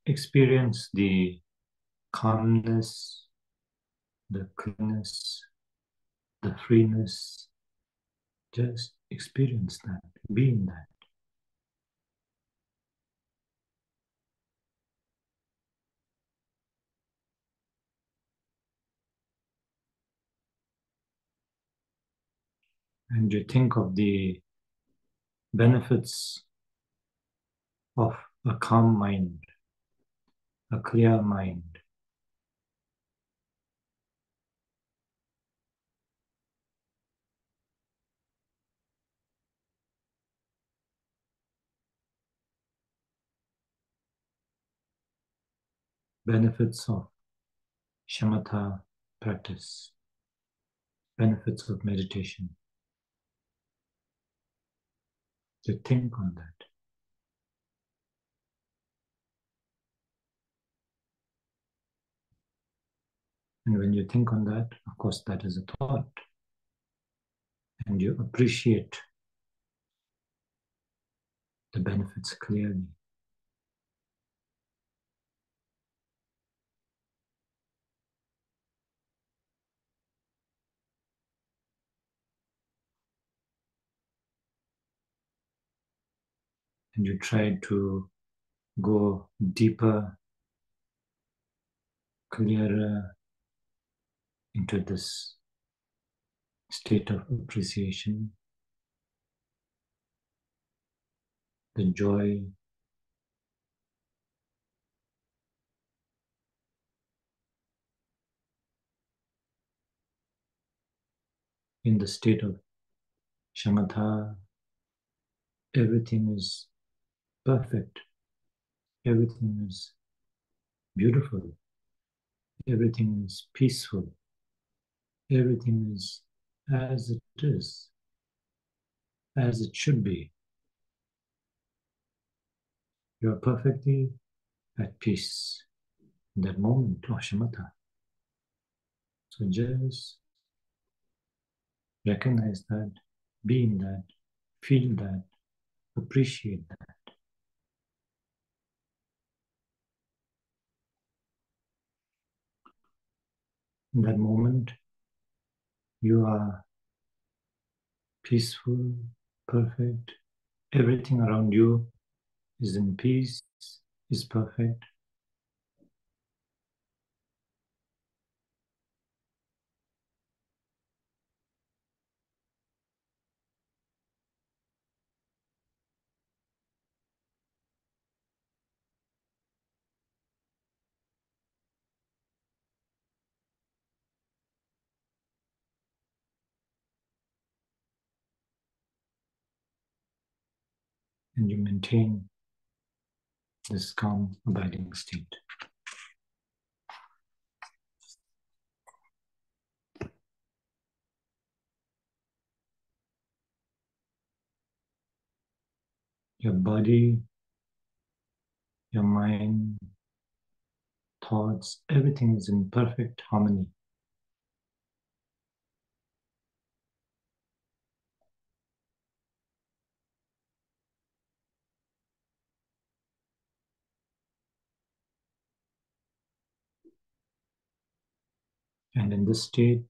experience the calmness, the clearness, the freeness. Just experience that, be in that. And you think of the benefits of a calm mind, a clear mind. Benefits of shamatha practice, benefits of meditation. To think on that. And when you think on that, of course, that is a thought. And you appreciate the benefits clearly. And you try to go deeper, clearer into this state of appreciation, the joy in the state of Shamatha, everything is perfect, everything is beautiful, everything is peaceful, everything is as it is, as it should be. You are perfectly at peace in that moment of Shamatha. So just recognize that, be in that, feel that, appreciate that. In that moment, you are peaceful, perfect. Everything around you is in peace, is perfect. And you maintain this calm, abiding state. Your body, your mind, thoughts, everything is in perfect harmony. And in this state,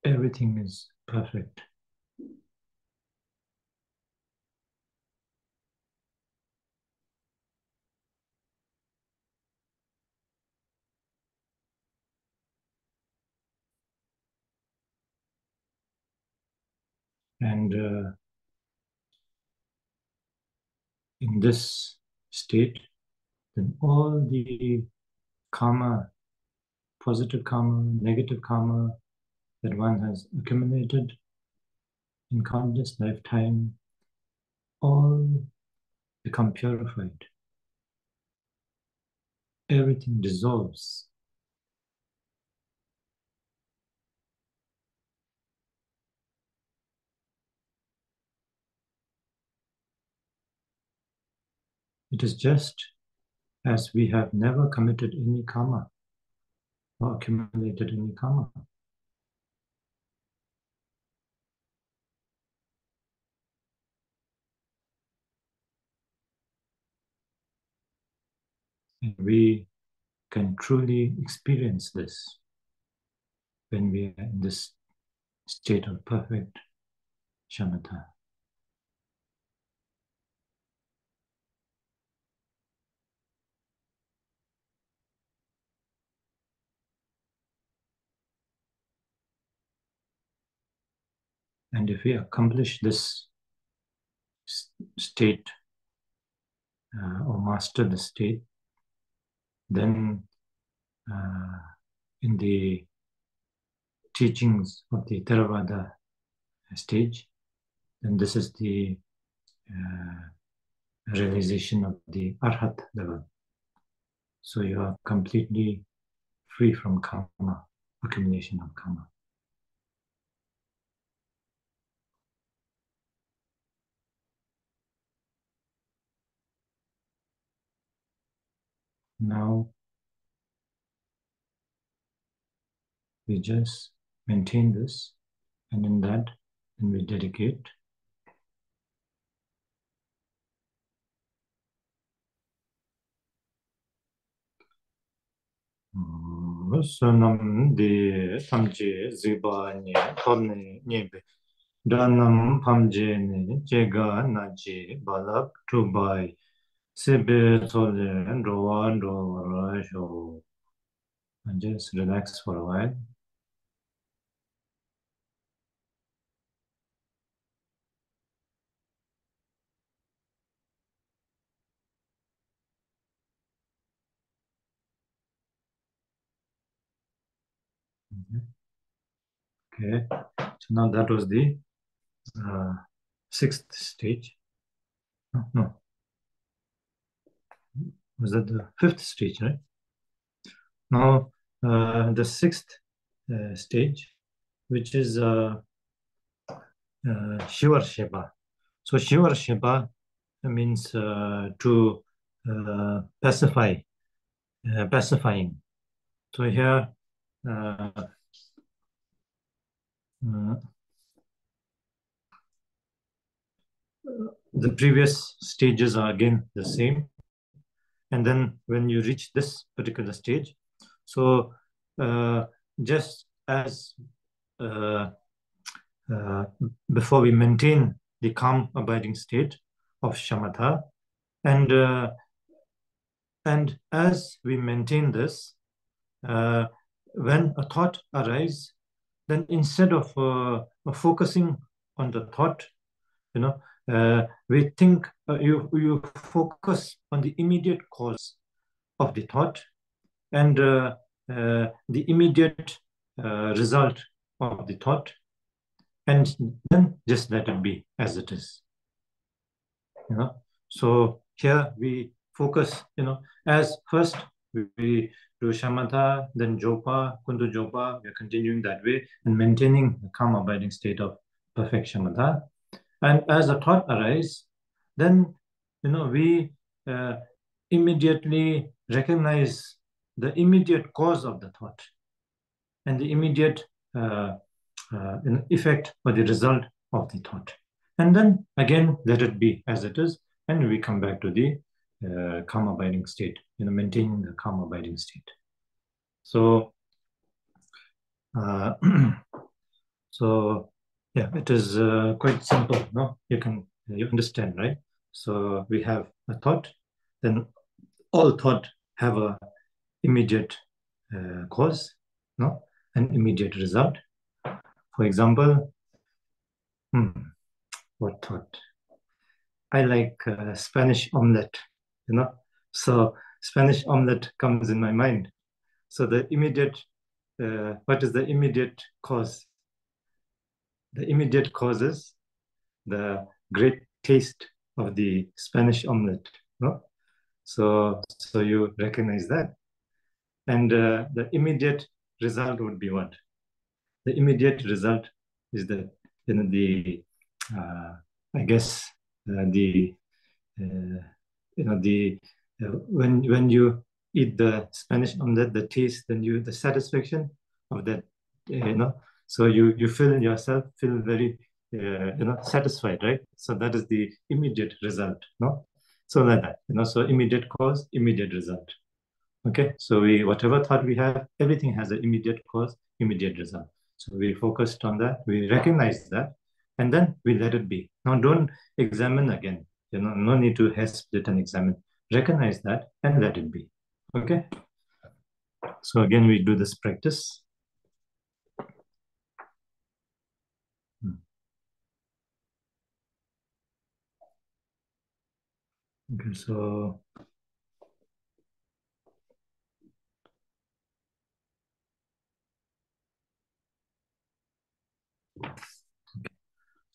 everything is perfect. And in this state, then all the karma, positive karma, negative karma that one has accumulated in countless lifetime, all become purified. Everything dissolves. It is just as we have never committed any karma or accumulated any karma. And we can truly experience this when we are in this state of perfect shamatha. And if we accomplish this state or master the state, then in the teachings of the Theravada stage, then this is the realization of the Arhat level. So you are completely free from karma, accumulation of karma. Now we just maintain this, and in that, then we dedicate. Sanam de tamje ziba ni thorne nyebe danam pamje ne jega naji balak tubai sebe sole roa roa sho. And just relax for a while. Okay, so now that was the sixth stage. No, was that the fifth stage, right? Now, the sixth stage, which is Shivar Sheba. So Shivar Sheba means to pacifying. So here, uh, uh, the previous stages are again the same. And then when you reach this particular stage, so just as uh, uh, before we maintain the calm abiding state of shamatha, and as we maintain this, uh, when a thought arises, then instead of focusing on the thought, we think you focus on the immediate cause of the thought and the immediate result of the thought, and then just let it be as it is. So here we focus, as first we do shamatha, then jopa, kundu jopa. We're continuing that way and maintaining the calm abiding state of perfect shamatha. And as a thought arises, then we uh, immediately recognize the immediate cause of the thought and the immediate effect or the result of the thought. And then again, let it be as it is, and we come back to the calm abiding state, maintaining the calm abiding state. So, uh, so yeah, it is quite simple. No, you understand, right? So we have a thought, then all thought have a immediate cause, no, an immediate result. For example, what thought? I like Spanish omelette, So Spanish omelette comes in my mind. So the immediate, what is the immediate cause? The immediate cause is the great taste of the Spanish omelette, no? So you recognize that. And the immediate result would be what? The immediate result is that, I guess, the uh, when you eat the Spanish omelette, the taste, then the satisfaction of that, so you feel very satisfied, right? So that is the immediate result, no? So like that, so immediate cause, immediate result. Okay, so whatever thought we have, everything has an immediate cause, immediate result. So we focused on that, we recognize that, and then we let it be. Now don't examine again, no need to hesitate and examine. Recognize that and let it be. Okay, so again we do this practice. Okay, so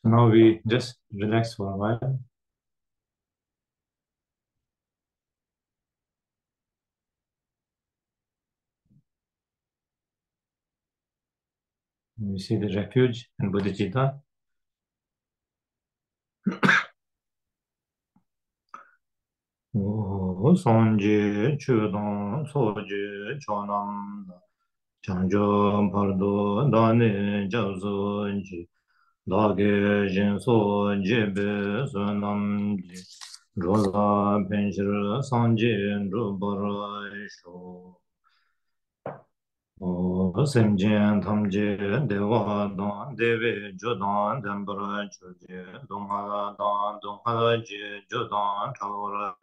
now we just relax for a while. You see the refuge and bodhicitta. Sanje chudon soje chonam chanjo pardo dane jazonji dage jinso jebe sonam rola penshir sanje rubara sho semjen tamje dewa dan deve jodan dembra choje donga dan donga je jodan chawra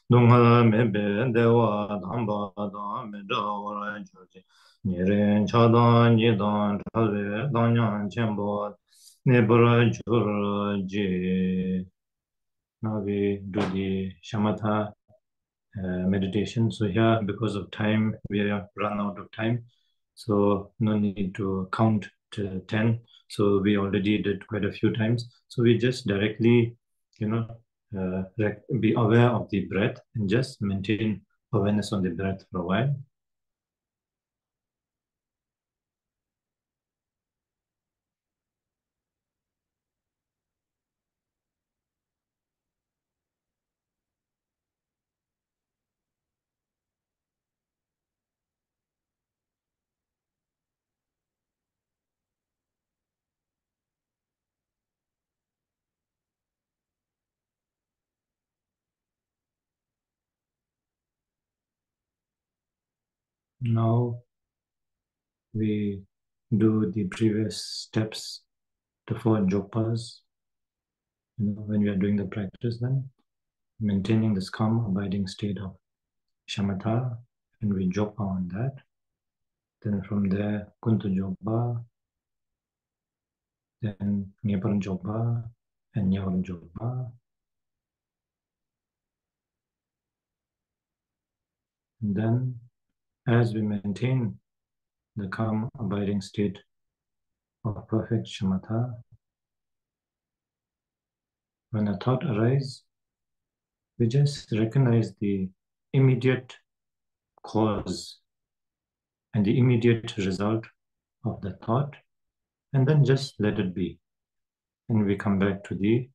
donga mebe dewa damba dan me dawra choje niren chadan nidan chale danyan chenbo nebra churje. Now we do the shamatha meditation. So here, because of time, we have run out of time. So no need to count 10. So we already did quite a few times. So we just directly, be aware of the breath and just maintain awareness on the breath for a while. Now we do the previous steps, the 4 jogpas. When we are doing the practice, then maintaining this calm, abiding state of shamatha, and we jogpa on that. Then from there, kuntu jogpa, then nyeparan jogpa, and nyawaran jogpa. And then, as we maintain the calm, abiding state of perfect shamatha, when a thought arises, we just recognize the immediate cause and the immediate result of the thought, and then just let it be. And we come back to the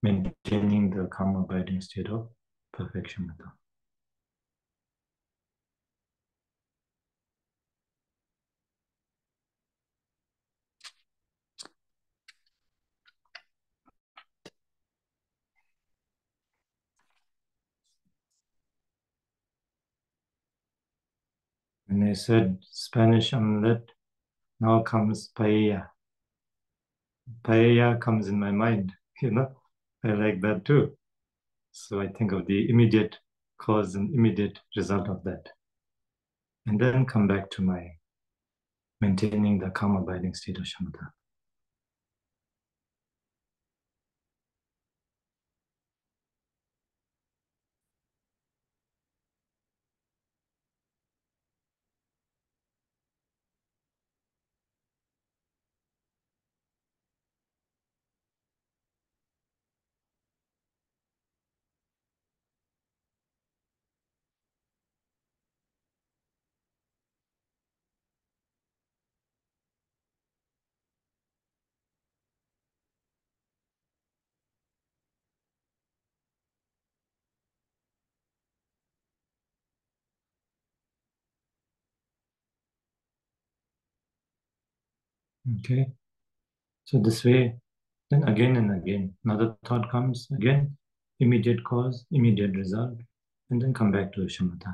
maintaining the calm, abiding state of perfect shamatha. When I said Spanish omelette, now comes paella. Paella comes in my mind, I like that too. So I think of the immediate cause and immediate result of that. And then come back to my maintaining the calm abiding state of shamatha. Okay. So this way, then again and again, another thought comes again, immediate cause, immediate result, and then come back to shamatha.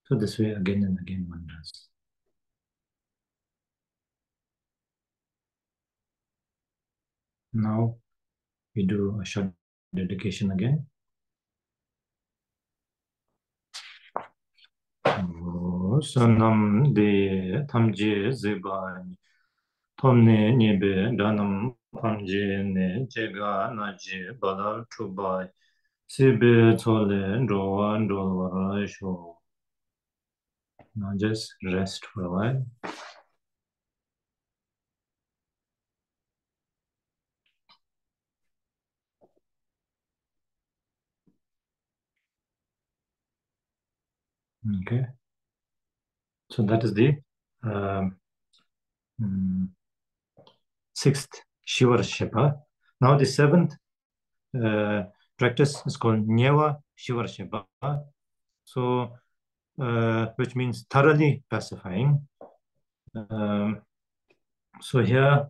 So this way, again and again, one does. Now we do a short dedication again. Sanam de tamje zebani tomne nyebe danam pamje ne jega naje badal tubai sibe tole rowan rowa sho. Now just rest for a while. Okay. So that is the um, 6th Shivarshepa. Now the 7th practice is called Nyewa Shivarshepa. So, which means thoroughly pacifying. So here,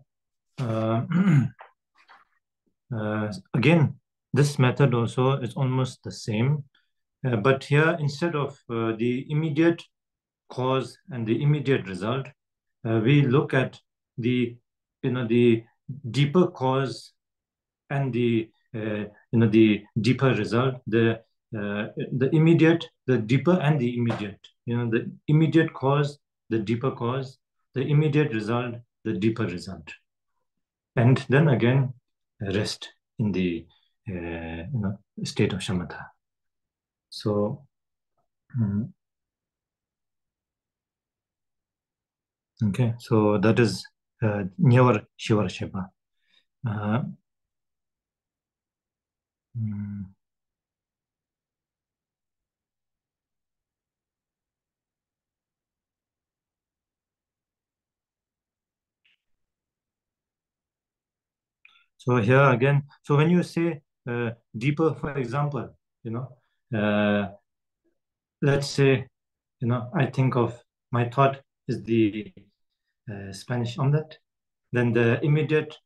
again, this method also is almost the same. But here, instead of the immediate cause and the immediate result, we look at the deeper cause and the deeper result, the immediate, the deeper and the immediate, the immediate cause, the deeper cause, the immediate result, the deeper result, and then again rest in the state of shamatha. So Okay, so that is never Shiva Shiva. Uh, mm, so here again, so when you say deeper, for example, you know, let's say, I think of my thought is the Spanish omelette, then the immediate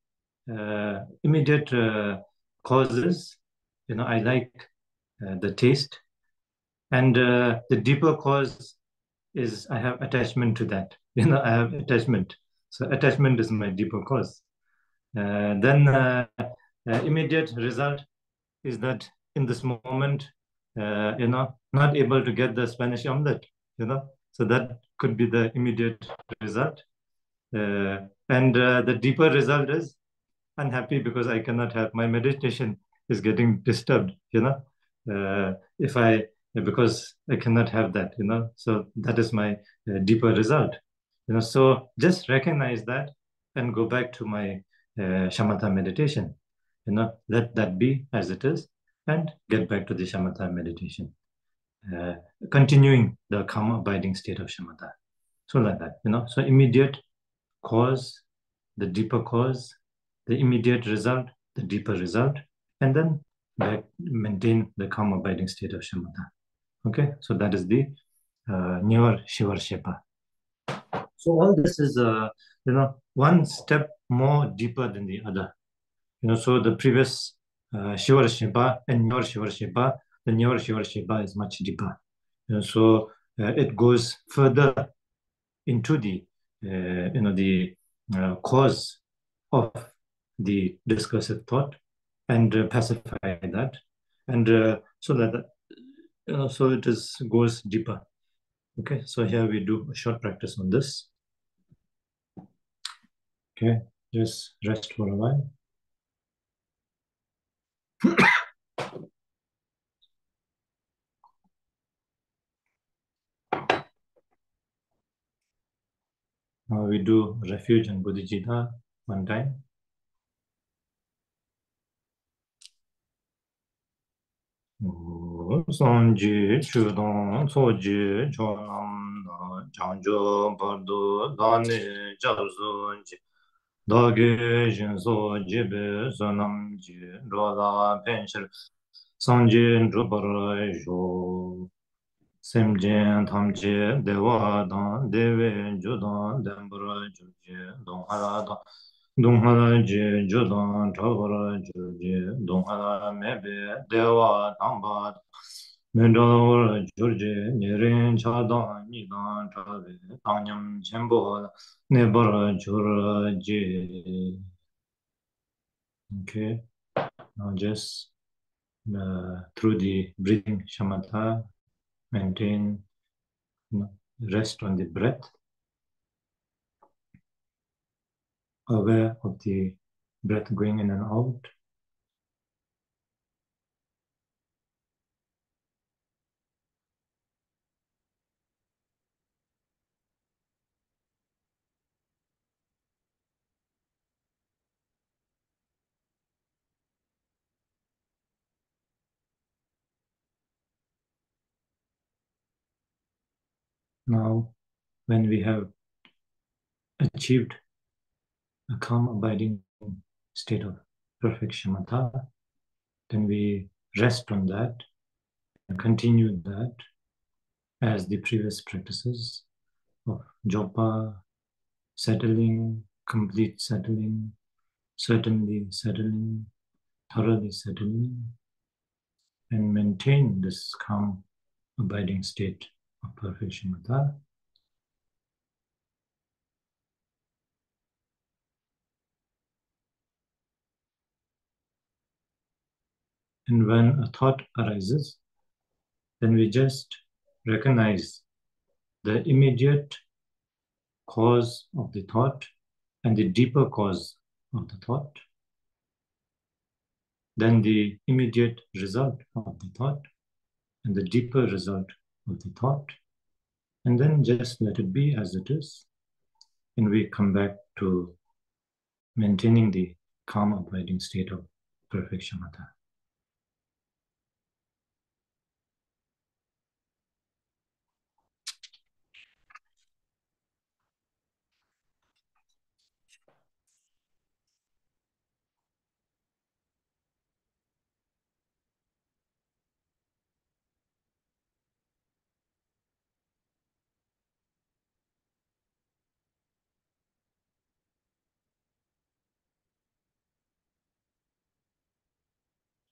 causes, I like the taste, and the deeper cause is I have attachment to that. I have attachment. So attachment is my deeper cause. Then immediate result is that in this moment, not able to get the Spanish omelette, So that could be the immediate result. And the deeper result is unhappy because I cannot have my meditation is getting disturbed, if I because I cannot have that, So that is my deeper result, So just recognize that and go back to my shamatha meditation, let that be as it is and get back to the shamatha meditation, uh, continuing the calm abiding state of shamatha. So like that, So immediate cause, the deeper cause, the immediate result, the deeper result, and then maintain the calm abiding state of shamatha. Okay, so that is the newer Shivar Shepa. So all this is, one step more deeper than the other. So the previous Shivar Shepa and newer Shivar Shepa, the newer Shivar Shepa is much deeper. So it goes further into the cause of the discursive thought and pacify that, and so that so it is goes deeper. Okay, so here we do a short practice on this. Okay, just rest for a while. Now we do refuge and bodhicitta one time. Sanji chudong soji chonam na chanjo bardo dani jabzunji dage jinso jibe sonam ji rola penshir sanji drupara jo semjen tamji dewa dan dewe judan dembra juje donghara 동하나 제 조던 저거라 저제 동하나 매베 대와 담바 멘도라 저제 내린 차다 니가 저베 당념 전부 내버려 저러지. Okay, now just through the breathing shamatha maintain, rest on the breath, aware of the breath going in and out. Now, when we have achieved a calm, abiding state of perfect shamatha, then we rest on that and continue that as the previous practices of japa, settling, complete settling, certainly settling, thoroughly settling, and maintain this calm, abiding state of perfect shamatha. And when a thought arises, then we just recognize the immediate cause of the thought and the deeper cause of the thought, then the immediate result of the thought and the deeper result of the thought, and then just let it be as it is. and we come back to maintaining the calm, abiding state of perfect shamatha.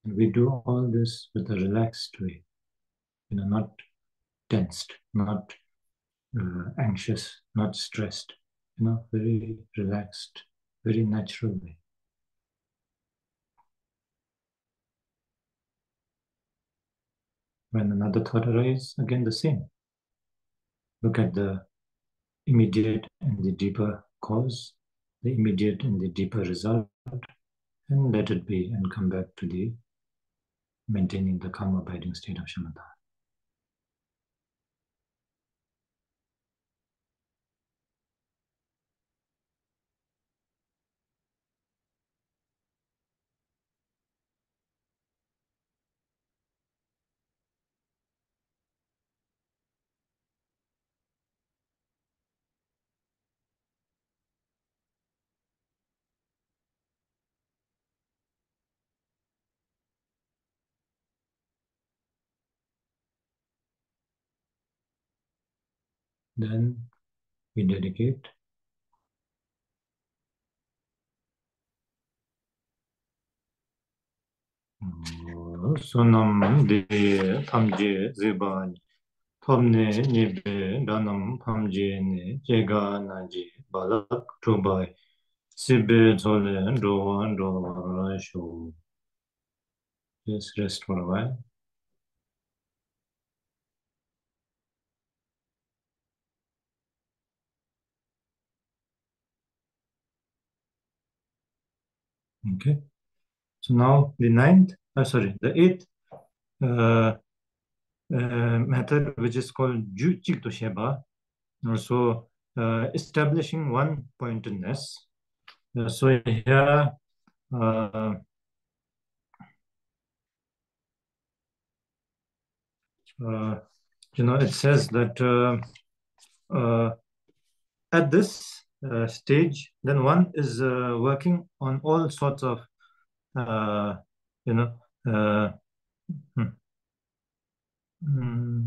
And we do all this with a relaxed way, not tensed, not anxious, not stressed, very relaxed, very natural way. When another thought arises, again the same. Look at the immediate and the deeper cause, the immediate and the deeper result, and let it be, and come back to the maintaining the calm abiding state of shamatha. Then we dedicate Sonam de Pamje Zebani Pomne Nibe Danam Pamje Ne Jega Naji Balak Tubai Sibe Zole Doan Doa Show. Just rest for a while. Okay. So now the eighth method, which is called Juchik Sheba. So establishing one pointedness. So here it says that at this stage, then one is working on all sorts of, you know, uh, hmm, hmm,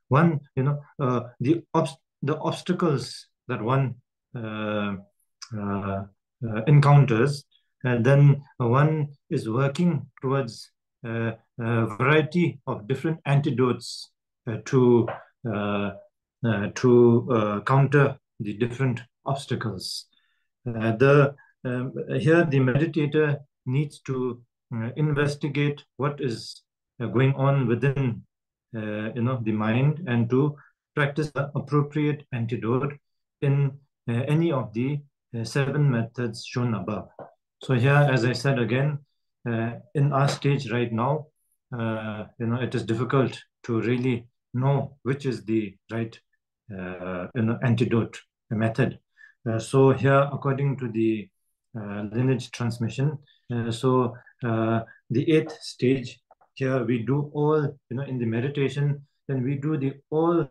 one, the obstacles that one uh, encounters, and then one is working towards a variety of different antidotes to counter the different obstacles. The Here the meditator needs to investigate what is going on within the mind, and to practice the appropriate antidote in any of the seven methods shown above. So here, as I said again, in our stage right now, it is difficult to really know which is the right antidote method. So here, according to the lineage transmission, the eighth stage, here we do all, in the meditation, then we do all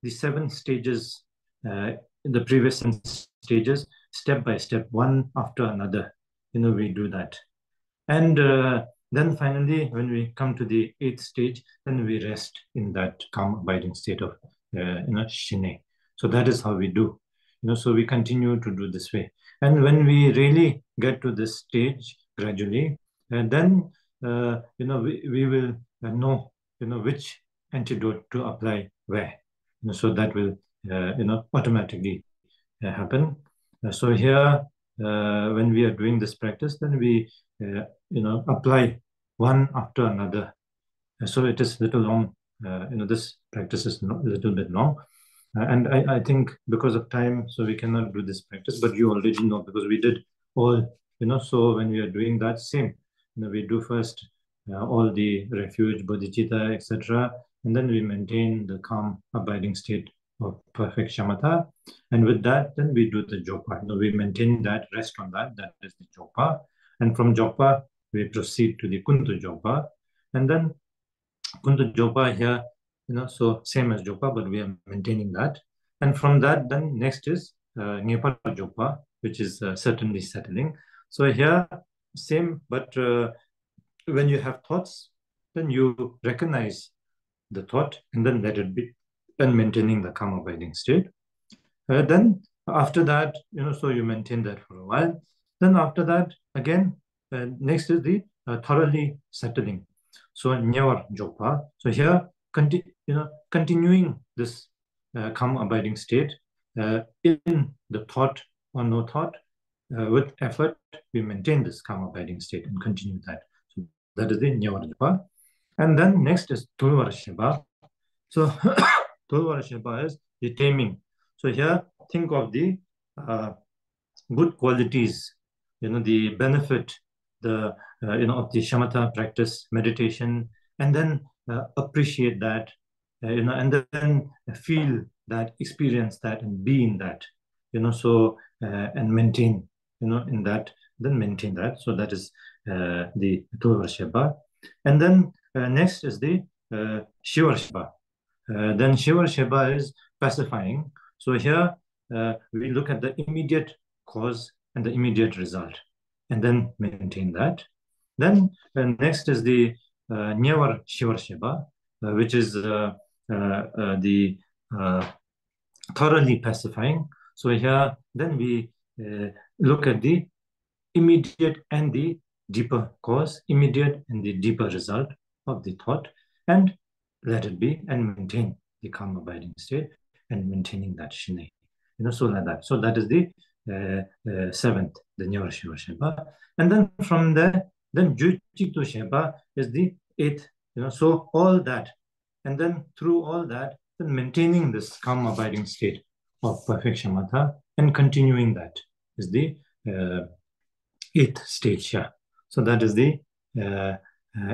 the seven stages, in the previous stages, step by step, one after another. We do that. And then finally, when we come to the eighth stage, then we rest in that calm, abiding state of, shine. So that is how we do. So we continue to do this way. And when we really get to this stage gradually, then we will know which antidote to apply where. So that will automatically happen. So here, when we are doing this practice, then we apply one after another. So it is a little long. This practice is a little bit long. And I think because of time, so we cannot do this practice, but you already know because we did all, so when we are doing that same, we do first all the refuge, bodhicitta, etc. And then we maintain the calm, abiding state of perfect shamatha. And with that, then we do the japa. We maintain that, rest on that. That is the japa. And from japa, we proceed to the kuntu japa. And then kuntu japa here, so same as japa, but we are maintaining that. And from that, then next is Nepal japa, which is certainly settling. So here, same, but when you have thoughts, then you recognize the thought and then let it be, and maintaining the calm abiding state. Then after that, so you maintain that for a while. Then after that, again, next is the thoroughly settling. So Nyawar Jokpa. So here, continuing this calm abiding state in the thought or no thought, with effort, we maintain this calm abiding state and continue that. So that is the Nyawar Jokpa. And then next is Tulvar Shiva. So Tulvar Shiva is the taming. So here, think of the uh, good qualities, the benefit, the of the shamatha practice, meditation, and then appreciate that, and then feel that, experience that, and be in that, so and maintain, in that, then maintain that. So that is the Tulvar. And then next is the Shivar Shiva. Then Shiva Sheba is pacifying. So here we look at the immediate cause and the immediate result, and then maintain that. Then next is the Nyavar Shiva Sheba, which is the thoroughly pacifying. So here then we look at the immediate and the deeper cause, immediate and the deeper result of the thought, and let it be, and maintain the calm abiding state and maintaining that shinai. So like that. So that is the seventh, the Nyar Shiva Sheba. And then from there, then Juchitu Sheba is the eighth. So all that. And then through all that, then maintaining this calm abiding state of perfect shamatha and continuing that is the eighth stage. Yeah. So that is the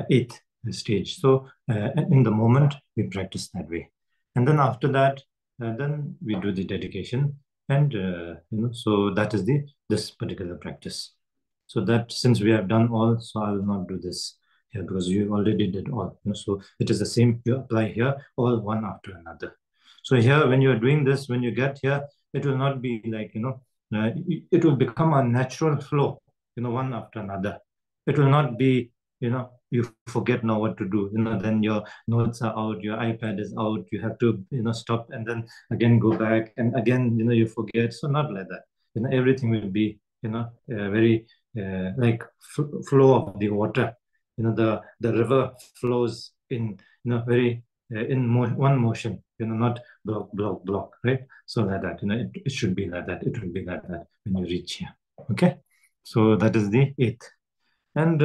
eighth stage. So in the moment, we practice that way. And then after that, then we do the dedication. And, so that is this particular practice. So that since we have done all, so I will not do this here because you already did all. So it is the same, you apply here, all one after another. So here, when you're doing this, when you get here, it will not be like, it will become a natural flow, one after another. It will not be, you forget now what to do. Then your notes are out, your iPad is out, you have to, stop and then again go back and again, you forget. So not like that. Everything will be, very like flow of the water. The river flows in, very in one motion. Not block, block, block, right? So like that, it should be like that. It will be like that when you reach here. Okay. So that is the eighth. And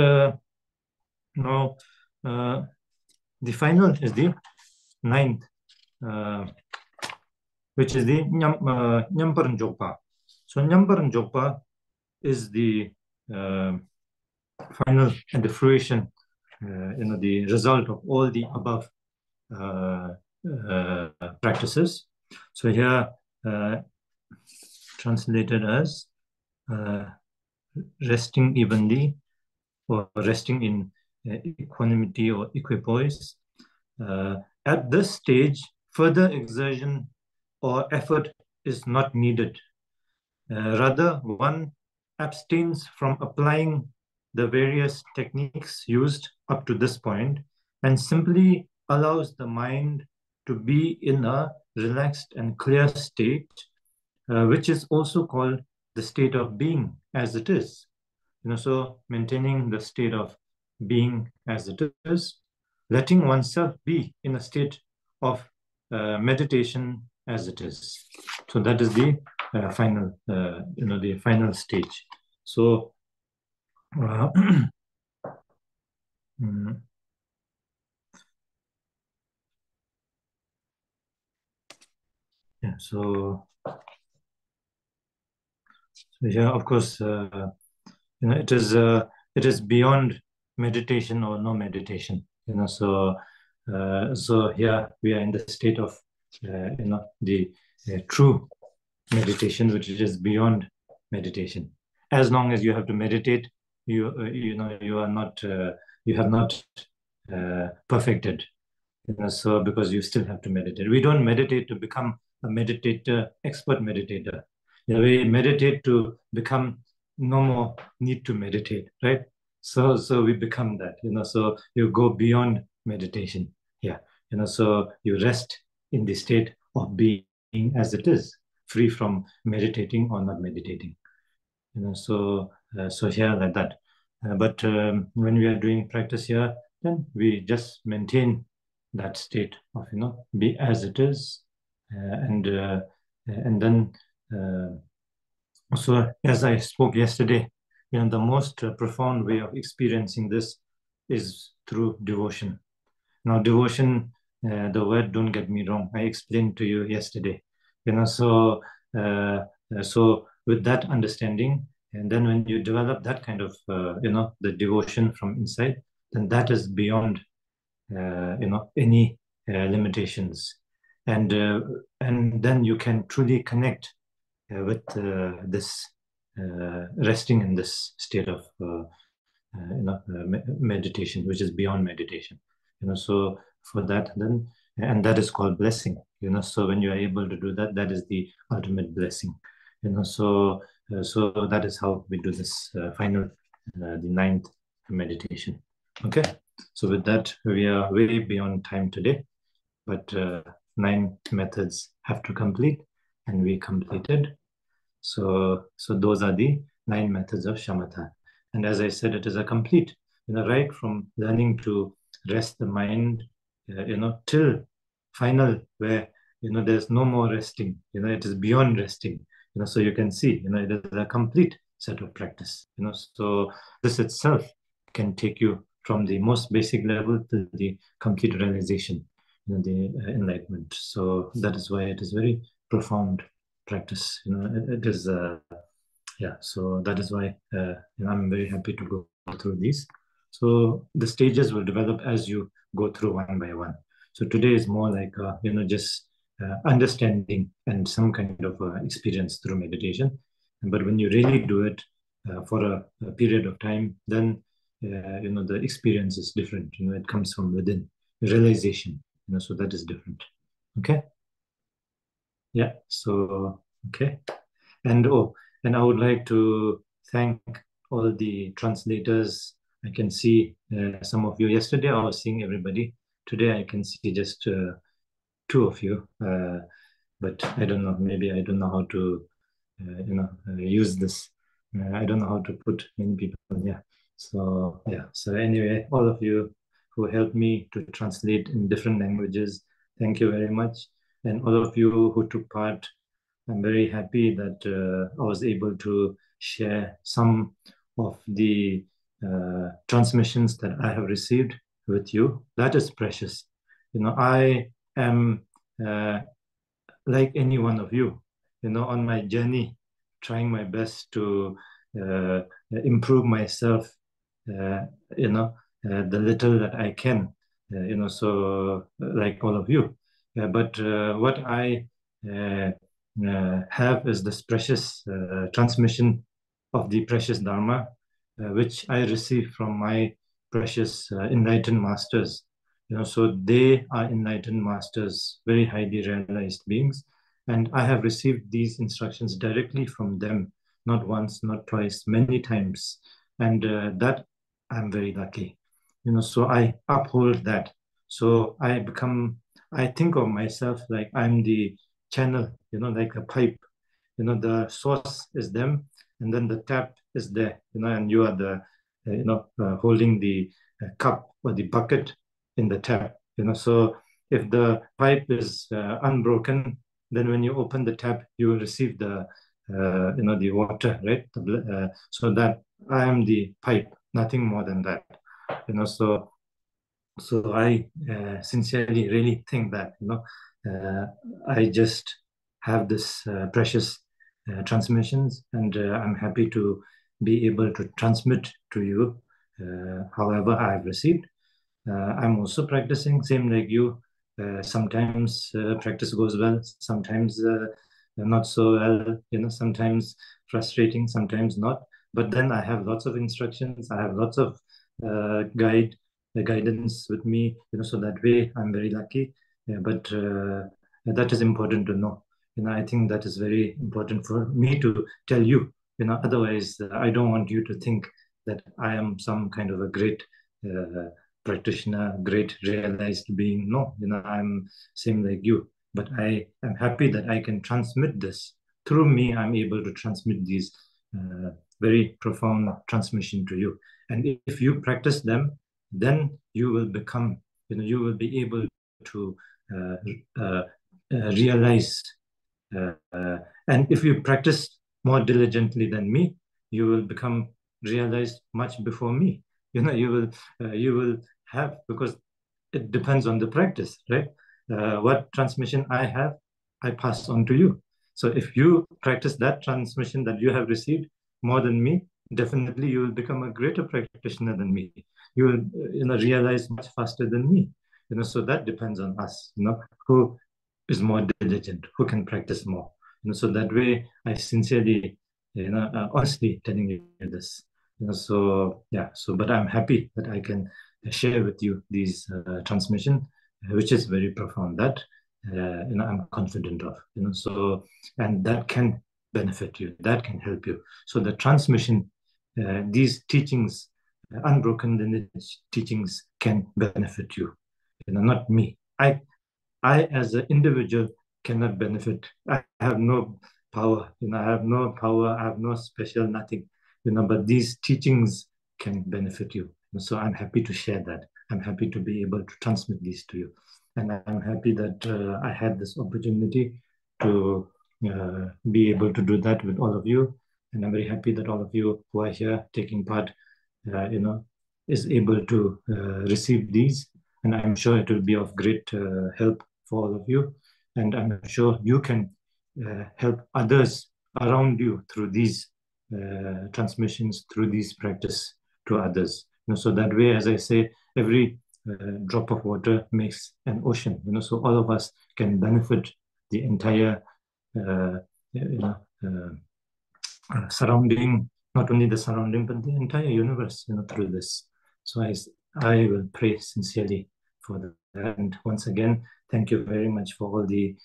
now the final is the ninth, which is the Nyamparan Jokpa. So Nyamparan Jokpa is the final and the fruition, the result of all the above practices. So here translated as resting evenly or resting in equanimity or equipoise. At this stage, further exertion or effort is not needed. Rather, one abstains from applying the various techniques used up to this point and simply allows the mind to be in a relaxed and clear state, which is also called the state of being as it is. So maintaining the state of being as it is, letting oneself be in a state of meditation as it is. So that is the final, the final stage. So, yeah. So yeah, of course, it is beyond meditation or no meditation. So here we are in the state of the true meditation, which is beyond meditation. As long as you have to meditate, you are not you have not perfected. So because you still have to meditate. We don't meditate to become a meditator, expert meditator. We meditate to become no more need to meditate, right? So we become that, so you go beyond meditation. Yeah. So you rest in the state of being as it is, free from meditating or not meditating. So here like that. But when we are doing practice here, then we just maintain that state of be as it is, and then so as I spoke yesterday, the most profound way of experiencing this is through devotion. Now, devotion, the word, don't get me wrong, I explained to you yesterday. So with that understanding, and then when you develop that kind of, the devotion from inside, then that is beyond, any limitations, and then you can truly connect with this resting in this state of meditation, which is beyond meditation. So for that, then, and that is called blessing. So when you are able to do that, that is the ultimate blessing. So that is how we do this final, the ninth meditation. Okay. So with that, we are way beyond time today, but 9 methods have to complete, and we completed. So those are the 9 methods of shamatha. And as I said, it is a complete, right from learning to rest the mind, till final, where, there's no more resting, it is beyond resting, so you can see, it is a complete set of practice, so this itself can take you from the most basic level to the complete realization, the enlightenment. So that is why it is very profound practice. It is, yeah. So that is why I'm very happy to go through these. So the stages will develop as you go through one by one. So today is more like just understanding and some kind of experience through meditation. But when you really do it for a period of time, then the experience is different. It comes from within, realization. So that is different. Okay. Yeah. So okay. And I would like to thank all the translators. I can see some of you. Yesterday I was seeing everybody. Today I can see just 2 of you. But I don't know. Maybe I don't know how to, use this. I don't know how to put many people here. So yeah. So anyway, all of you who helped me to translate in different languages, thank you very much. And all of you who took part, I'm very happy that I was able to share some of the transmissions that I have received with you. That is precious. I am like any one of you, on my journey, trying my best to uh, improve myself, uh, the little that I can, so like all of you. But what I have is this precious transmission of the precious Dharma, which I received from my precious enlightened masters. So they are enlightened masters, very highly realized beings, and I have received these instructions directly from them, not once, not twice, many times, and that I'm very lucky. So I uphold that. So I think of myself like I'm the channel, like a pipe. The source is them, and then the tap is there, and you are the, holding the cup or the bucket in the tap, so if the pipe is unbroken, then when you open the tap, you will receive the water, right? So that I am the pipe, nothing more than that, so I sincerely really think that, I just have this precious transmissions, and I'm happy to be able to transmit to you however I have received. I'm also practicing, same like you. Sometimes practice goes well, sometimes not so well, sometimes frustrating, sometimes not. But then I have lots of instructions, I have lots of guidance with me, so that way I'm very lucky. But that is important to know. I think that is very important for me to tell you. Otherwise, I don't want you to think that I am some kind of a great practitioner, great realized being. No, I'm same like you. But I am happy that I can transmit this. Through me, I'm able to transmit these very profound transmission to you. And if you practice them, then you will become, you will be able to uh, uh, realize. And if you practice more diligently than me, you will become realized much before me. You will have, because it depends on the practice, right? What transmission I have, I pass on to you. So if you practice that transmission that you have received more than me, definitely you will become a greater practitioner than me. You will, realize much faster than me. So that depends on us. Who is more diligent, who can practice more. So that way, I sincerely, honestly telling you this. So yeah. So, but I'm happy that I can share with you these transmission, which is very profound. That I'm confident of. So, and that can benefit you. That can help you. So the transmission, these teachings, unbroken lineage teachings, can benefit you. Not me. I, as an individual, cannot benefit. I have no power. I have no power. I have no special nothing. But these teachings can benefit you. So I'm happy to share that. I'm happy to be able to transmit these to you, and I'm happy that I had this opportunity to be able to do that with all of you. And I'm very happy that all of you who are here taking part, is able to receive these, and I'm sure it will be of great help for all of you. And I'm sure you can help others around you through these transmissions, through these practice to others. So that way, as I say, every drop of water makes an ocean. So all of us can benefit the entire, you know, surrounding, not only the surrounding, but the entire universe, through this. So I will pray sincerely for that. And once again, thank you very much for all the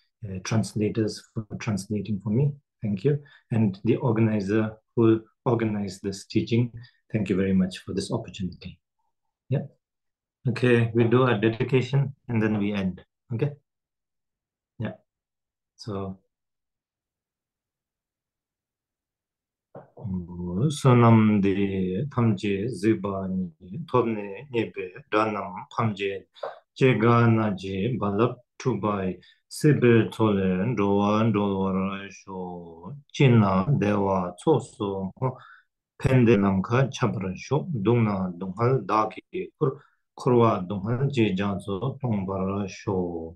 translators for translating for me. Thank you. And the organizer who organized this teaching, thank you very much for this opportunity. Yeah. Okay, we do a dedication and then we end. Okay. Yeah. So sonamdi tamji zibani tobne nyebe ranam pamje jeganaji balap tubai sibe tolen rowan dolwara sho china dewa tsoso pende namka chabra sho dungna dunghal daki kurwa dunghal je janso tongbara sho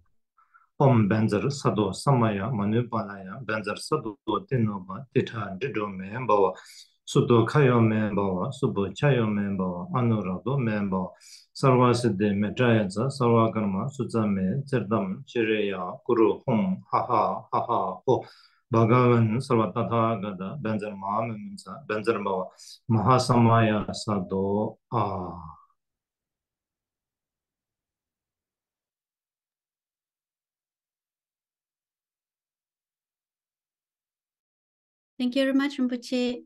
Om benzer sado samaya manupalaya benzer sado tinoba tita dido membawa sudo kayo membawa subo chayo membawa anurado membawa sarvasiddhi medrayaza sarvakarma suzame zirdam chireya guru hum haha haha ho Bhagavan sarvatata gada benzer mahamemunsa benzer bawa mahasamaya sado Thank you very much, Rinpoche.